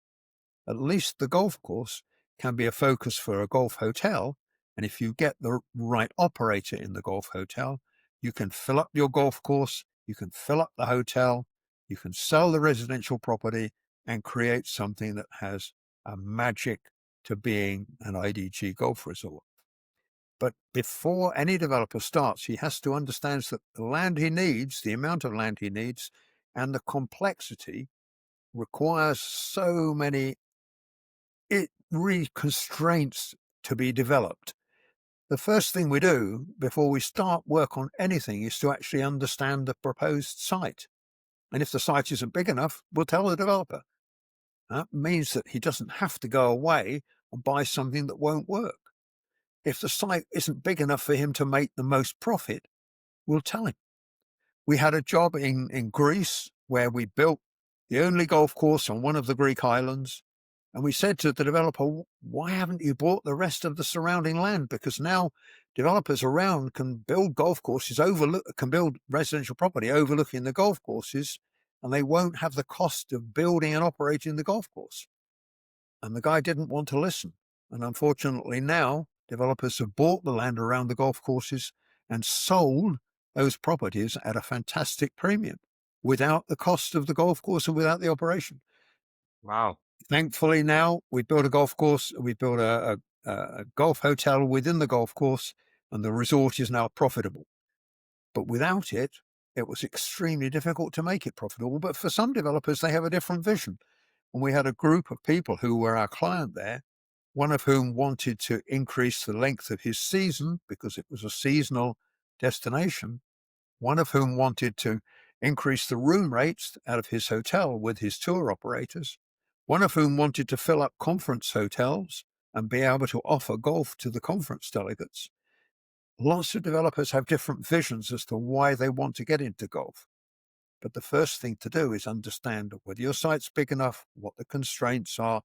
At least the golf course can be a focus for a golf hotel. And if you get the right operator in the golf hotel, you can fill up your golf course, you can fill up the hotel, you can sell the residential property and create something that has a magic to being an IDG golf resort. But before any developer starts, he has to understand that the land he needs, the amount of land he needs, and the complexity requires so many constraints to be developed. The first thing we do before we start work on anything is to actually understand the proposed site. And if the site isn't big enough, we'll tell the developer. That means that he doesn't have to go away and buy something that won't work. If the site isn't big enough for him to make the most profit, we'll tell him. We had a job in Greece where we built the only golf course on one of the Greek islands. And we said to the developer, why haven't you bought the rest of the surrounding land? Because now developers around can build golf courses, can build residential property overlooking the golf courses, and they won't have the cost of building and operating the golf course. And the guy didn't want to listen. And unfortunately now developers have bought the land around the golf courses and sold those properties at a fantastic premium. without the cost of the golf course and without the operation. Wow. Thankfully, now we built a golf course, we built a golf hotel within the golf course, and the resort is now profitable. But without it, it was extremely difficult to make it profitable. But for some developers, they have a different vision. And we had a group of people who were our client there, one of whom wanted to increase the length of his season because it was a seasonal destination, one of whom wanted to increase the room rates out of his hotel with his tour operators, one of whom wanted to fill up conference hotels and be able to offer golf to the conference delegates. Lots of developers have different visions as to why they want to get into golf. But the first thing to do is understand whether your site's big enough, what the constraints are,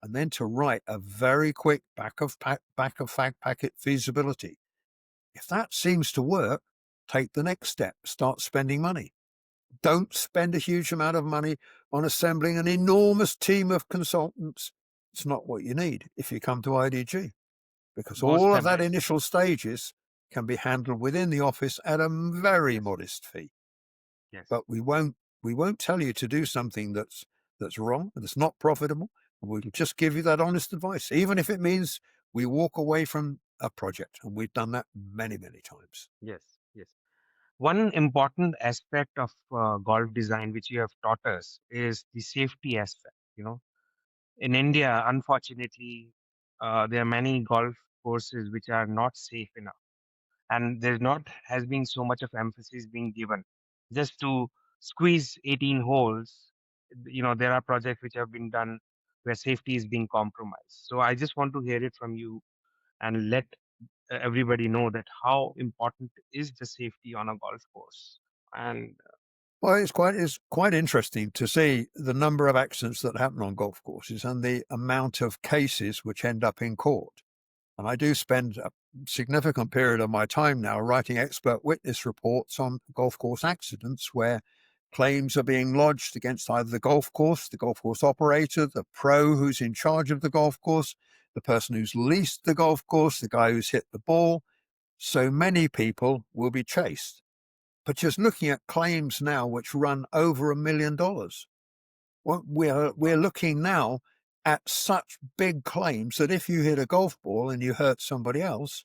and then to write a very quick back of fact packet feasibility. If that seems to work, take the next step, start spending money. Don't spend a huge amount of money on assembling an enormous team of consultants. It's not what you need if you come to IDG, because Go all of step that by step. initial stages can be handled within the office at a very Yes. modest fee. Yes. But we won't tell you to do something that's wrong, that's not profitable. We'll just give you that honest advice, even if it means we walk away from a project. And we've done that many, many times. Yes. Yes. One important aspect of golf design, which you have taught us, is the safety aspect. In India, unfortunately, there are many golf courses which are not safe enough, and there's not has been so much of emphasis being given just to squeeze 18 holes. There are projects which have been done where safety is being compromised. So I just want to hear it from you and let everybody know that how important is the safety on a golf course. And Well, it's quite interesting to see the number of accidents that happen on golf courses and the amount of cases which end up in court. And I do spend a significant period of my time now writing expert witness reports on golf course accidents where claims are being lodged against either the golf course operator, the pro who's in charge of the golf course, the person who's leased the golf course, the guy who's hit the ball. So many people will be chased. But just looking at claims now which run over $1 million, well, we're looking now at such big claims that if you hit a golf ball and you hurt somebody else,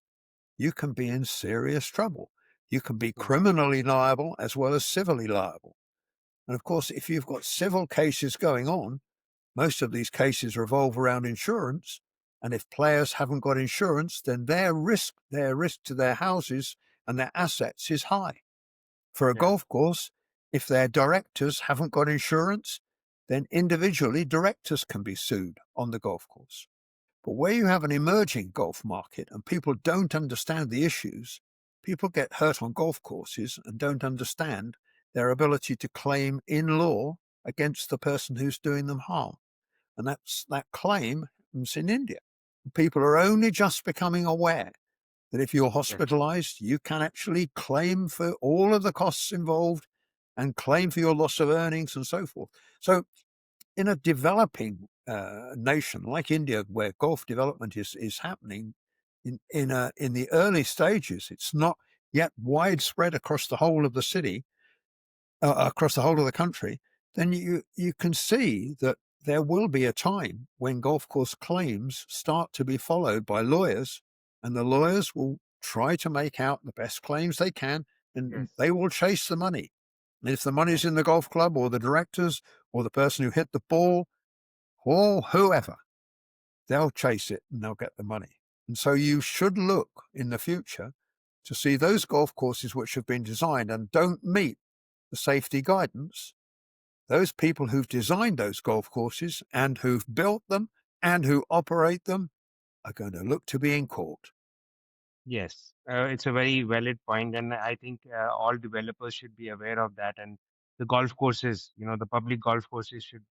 you can be in serious trouble. You can be yes, criminally liable as well as civilly liable. And of course, if you've got civil cases going on, most of these cases revolve around insurance. And if players haven't got insurance, then their risk to their houses and their assets is high. For a yes, golf course, if their directors haven't got insurance, then individually directors can be sued on the golf course. But where you have an emerging golf market and people don't understand the issues, people get hurt on golf courses and don't understand their ability to claim in law against the person who's doing them harm. And that claim happens in India. People are only just becoming aware that if you're yes, hospitalized, you can actually claim for all of the costs involved and claim for your loss of earnings and so forth. So, in a developing nation like India, where golf development is happening in the early stages, it's not yet widespread across the whole of the city, across the whole of the country, then you can see that there will be a time when golf course claims start to be followed by lawyers, and the lawyers will try to make out the best claims they can, and yes, they will chase the money. And if the yes, money's in the golf club or the directors or the person who hit the ball or whoever, they'll chase it and they'll get the money. And so you should look in the future to see those golf courses which have been designed and don't meet the safety guidance. Those people who've designed those golf courses and who've built them and who operate them are going to look to be in court. yes. It's a very valid point, and I think all developers should be aware of that. And the golf courses, the public golf courses should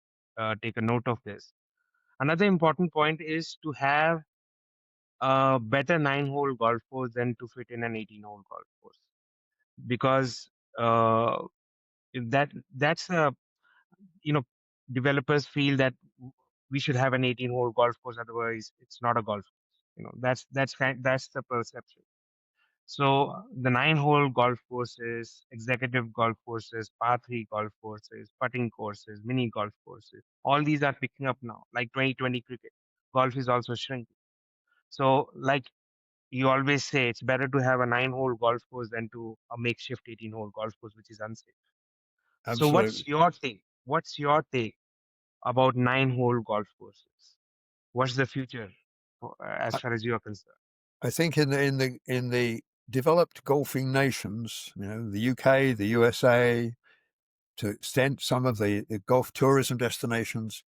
take a note of this. Another important point is to have a better nine-hole golf course than to fit in an 18-hole golf course, because uh, that's a you know developers feel that we should have an 18-hole golf course, otherwise it's not a golf course. That's the perception. So the 9-hole golf courses, executive golf courses, par 3 golf courses, putting courses, mini golf courses, all these are picking up now, like 2020 cricket. Golf is also shrinking. So, like you always say, it's better to have a 9-hole golf course than to a makeshift 18-hole golf course, which is unsafe. So, Absolutely. What's your take about 9-hole golf courses? What's the future as I, far as you are concerned? I think in the developed golfing nations, the UK, the USA, to extent some of the golf tourism destinations,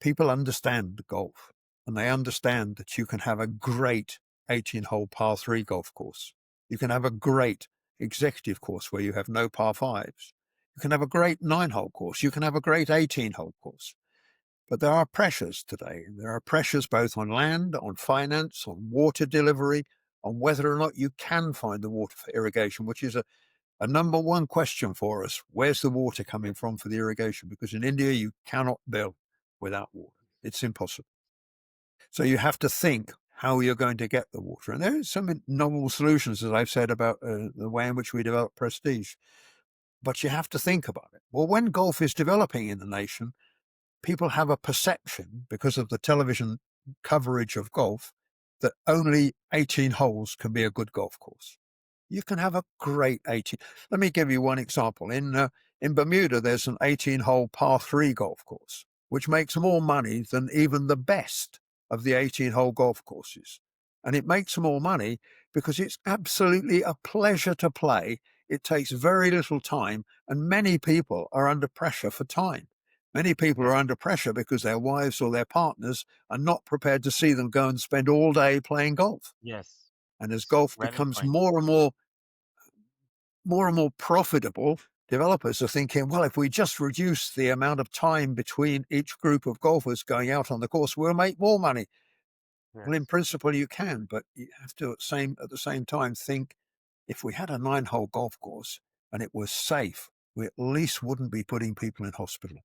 people understand golf and they understand that you can have a great 18-hole par 3 golf course. You can have a great executive course where you have no par 5s. You can have a great 9-hole course. You can have a great 18-hole course. But there are pressures today. There are pressures both on land, on finance, on water delivery, on whether or not you can find the water for irrigation, which is a number one question for us. Where's the water coming Yes, from for the irrigation? Because in India, you cannot build without water. It's impossible. So you have to think how you're going to get the water. And there are some novel solutions, as I've said, about the way in which we develop prestige. But you have to think about it. Well, when golf is developing in the nation, people have a perception, because of the television coverage of golf, that only 18 holes can be a good golf course. You can have a great 18. Let me give you one example. In Bermuda, there's an 18-hole par 3 golf course, which makes more money than even the best of the 18-hole golf courses. And it makes more money because it's absolutely a pleasure to play. It takes very little time, and many people are under pressure for time. Many people are yes, under pressure because their wives or their partners are not prepared to see them go and spend all day playing golf. yes, And as yes. golf Valid becomes point. more and more profitable, developers are thinking, well, if we just reduce the amount of time between each group of golfers going out on the course, we'll make more money. Well, in Yes. principle, you can, but you have to at the same time think, if we had a 9-hole golf course and it was safe, we at least wouldn't be putting people in hospital.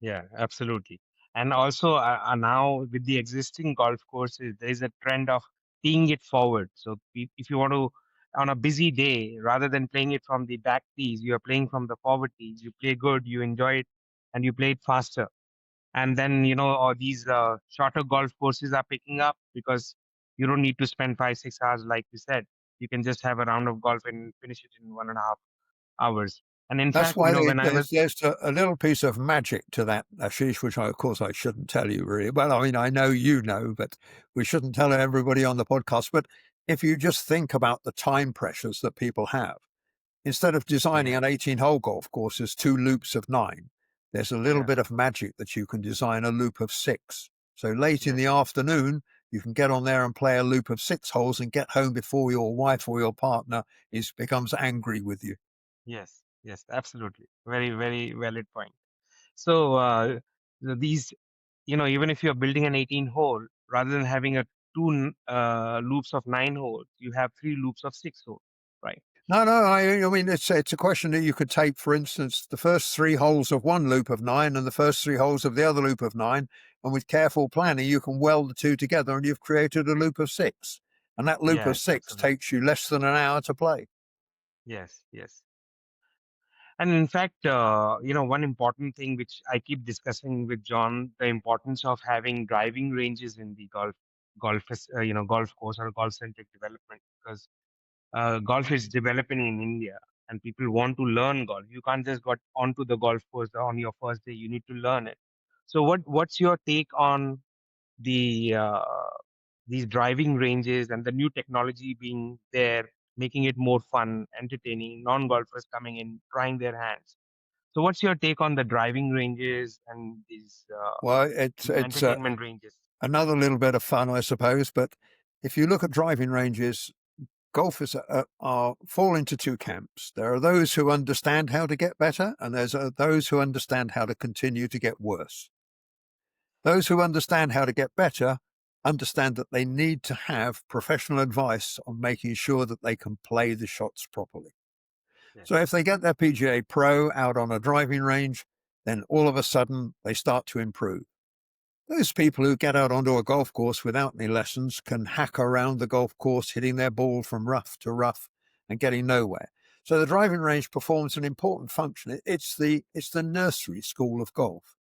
Yeah, absolutely. And also now with the existing golf courses, there is a trend of teeing it forward. So if you want to, on a busy day, rather than playing it from the back tees, you are playing from the forward tees. You play good, you enjoy it, and you play it faster. And then, all these shorter golf courses are picking up because you don't need to spend 5, 6 hours, like you said. You can just have a round of golf and finish it in 1.5 hours. And in That's fact, why when I was, there's a little piece of magic to that, Ashish, which of course I shouldn't tell you really. Well, I mean, I know you know, but we shouldn't tell everybody on the podcast. But if you just think about the time pressures that people have, instead of designing yeah, an 18-hole golf course as 2 loops of 9, there's a little yeah, bit of magic that you can design a loop of 6. So late in the yes. afternoon, you can get on there and play a loop of 6 holes and get home before your wife or your partner becomes angry with you. Yes, yes, absolutely. Very, very valid point. So, these, even if you're building an 18 hole, rather than having a loops of 9 holes, you have 3 loops of 6 holes, right? No, no. I mean, it's a question that you could take, for instance, the first 3 holes of one loop of 9 and the first 3 holes of the other loop of 9, and with careful planning, you can weld the two together, and you've created a loop of 6. And that loop of Yes, 6 absolutely. takes you less than an hour to play. Yes, yes. And in fact, one important thing which I keep discussing with John, the importance of having driving ranges in the golf course or golf centric development, because golf is developing in India and people want to learn golf. You can't just go onto the golf course on your first day. You need to learn it. So what's your take on the these driving ranges and the new technology being there, making it more fun, entertaining, non-golfers coming in, trying their hands. So what's your take on the driving ranges and Well, these it's entertainment ranges? another little bit of fun, I suppose. But if you look at driving ranges, golfers fall into two camps. There are those who understand how to get better, and there's those who understand how to continue to get worse. Those who understand how to get better understand that they need to have professional advice on making sure that they can play the shots properly. Yes. So if they get their PGA Pro out on a driving range, then all of a sudden they start to improve. Those people who get out onto a golf course without any lessons can hack around the golf course, hitting their ball from rough to rough and getting nowhere. So the driving range performs an important function. It's the nursery school of golf.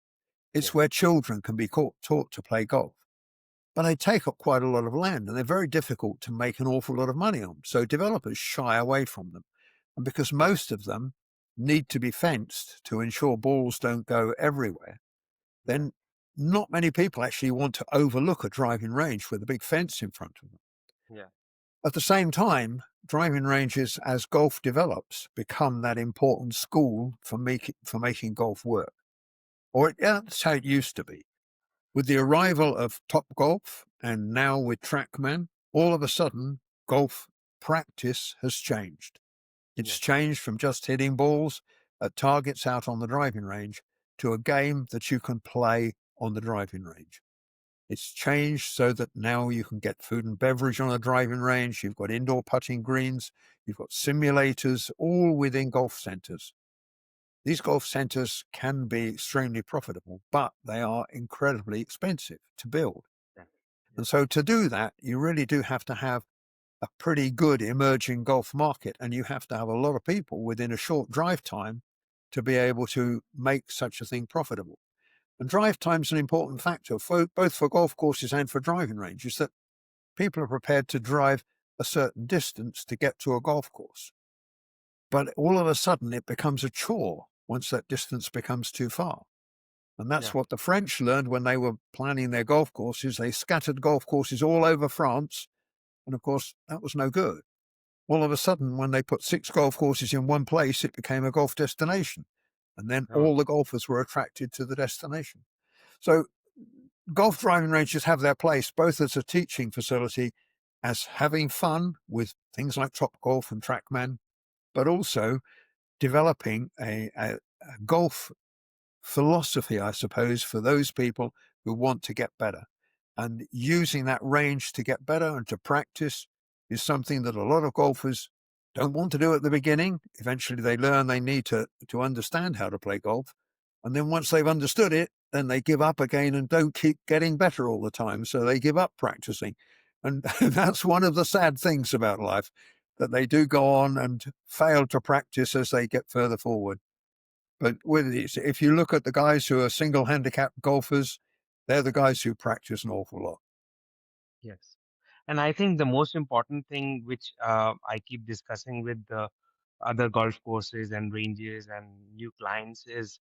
It's Yes. where children can be taught to play golf. But they take up quite a lot of land and they're very difficult to make an awful lot of money on. So developers shy away from them. And because Yes. most of them need to be fenced to ensure balls don't go everywhere, Yeah. then not many people actually want to overlook a driving range with a big fence in front of them. Yeah. At the same time, driving ranges, as golf develops, become that important school for making golf work. That's how it used to be. With the arrival of Top Golf and now with TrackMan, all of a sudden, golf practice has changed. It's Yes. changed from just hitting balls at targets out on the driving range to a game that you can play on the driving range. It's changed so that now you can get food and beverage on a driving range. You've got indoor putting greens. You've got simulators, all within golf centres. These golf centres can be extremely profitable, but they are incredibly expensive to build. Yeah. And Yes. so to do that, you really do have to have a pretty good emerging golf market, and you have to have a lot of people within a short drive time to be able to make such a thing profitable. And drive time is an important factor for both for golf courses and for driving ranges, that people are prepared to drive a certain distance to get to a golf course. But all of a sudden it becomes a chore once that distance becomes too far. And that's Yeah. what the French learned when they were planning their golf courses. They scattered golf courses all over France. And of course, that was no good. All of a sudden, when they put 6 golf courses in one place, it became a golf destination. And then Oh, all the golfers were attracted to the destination. So golf driving ranges have their place both as a teaching facility, as having fun with things like Top Golf and TrackMan, but also developing a golf philosophy, I suppose, for those people who want to get better. And using that range to get better and to practice is something that a lot of golfers don't want to do at the beginning. Eventually, they learn they need to understand how to play golf. And then once they've understood it, then they give up again and don't keep getting better all the time. So they give up practicing. And that's one of the sad things about life, that they do go on and fail to practice as they get further forward. But with these, if you look at the guys who are single handicap golfers, they're the guys who practice an awful lot. yes. And I think the most important thing, which I keep discussing with the other golf courses and ranges and new clients, is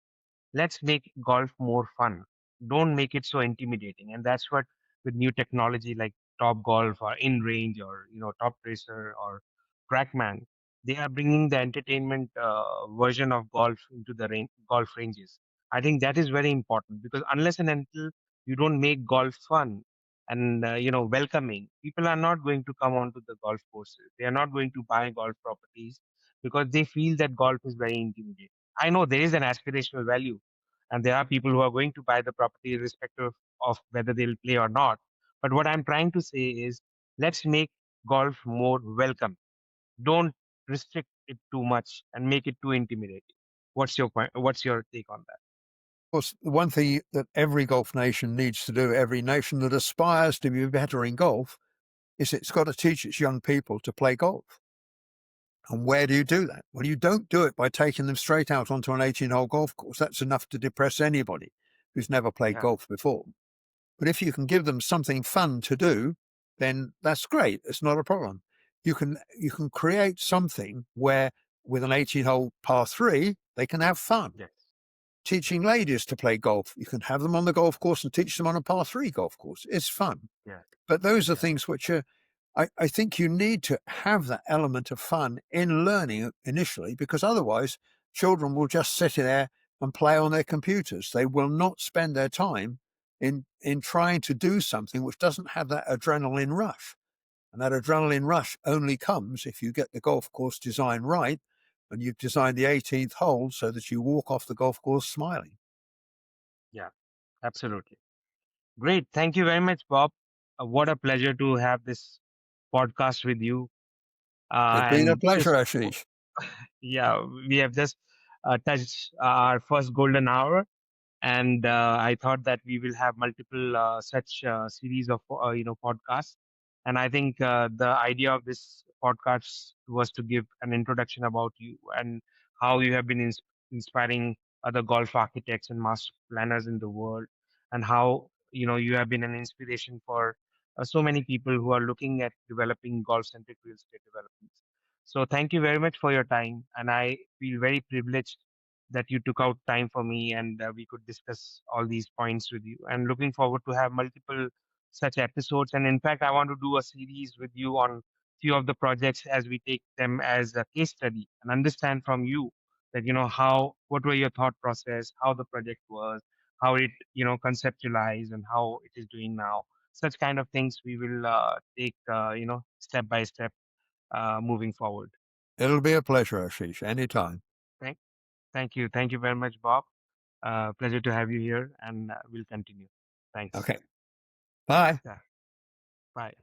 let's make golf more fun. Don't make it so intimidating. And that's what with new technology like Top Golf or In Range or Top Tracer or Trackman, they are bringing the entertainment version of golf into the golf ranges. I think that is very important because unless and until you don't make golf fun and welcoming, people are not going to come onto the golf courses. They are not going to buy golf properties because they feel that golf is very intimidating. I know there is an aspirational value and there are people who are going to buy the property irrespective of whether they'll play or not. But what I'm trying to say is let's make golf more welcome. Don't restrict it too much and make it too intimidating. What's your point? What's your take on that? Of course, the one thing that every golf nation needs to do, every nation that aspires to be better in golf, is it's got to teach its young people to play golf. And where do you do that? Well, you don't do it by taking them straight out onto an 18-hole golf course. That's enough to depress anybody who's never played Yeah. golf before. But if you can give them something fun to do, then that's great. It's not a problem. You can create something where with an 18-hole par 3, they can have fun. Yes. Teaching ladies to play golf, you can have them on the golf course and teach them on a par 3 golf course. It's fun. Yeah. But those are Yeah. things which are, I think you need to have that element of fun in learning initially, because otherwise children will just sit there and play on their computers. They will not spend their time in trying to do something which doesn't have that adrenaline rush. And that adrenaline rush only comes if you get the golf course design right and you've designed the 18th hole so that you walk off the golf course smiling. Yeah. Absolutely. Great. Thank you very much, Bob. What a pleasure to have this podcast with you. It's been a And pleasure, just, Ashish. yeah, we have just touched our first golden hour. And I thought that we will have multiple such series of podcasts. And I think the idea of this podcast was to give an introduction about you and how you have been inspiring other golf architects and master planners in the world, and how you have been an inspiration for so many people who are looking at developing golf centric real estate developments. So thank you very much for your time, and I feel very privileged that you took out time for me, and we could discuss all these points with you, and looking forward to have multiple such episodes. And in fact, I want to do a series with you on few of the projects as we take them as a case study and understand from you that how what were your thought process, how the project was, how it conceptualized, and how it is doing now. Such kind of things we will take step by step moving forward. It'll be a pleasure, Ashish, anytime. Thank thank you very much, Bob. Pleasure to have you here, and we'll continue. Thanks. Okay. Bye. Yeah. Bye.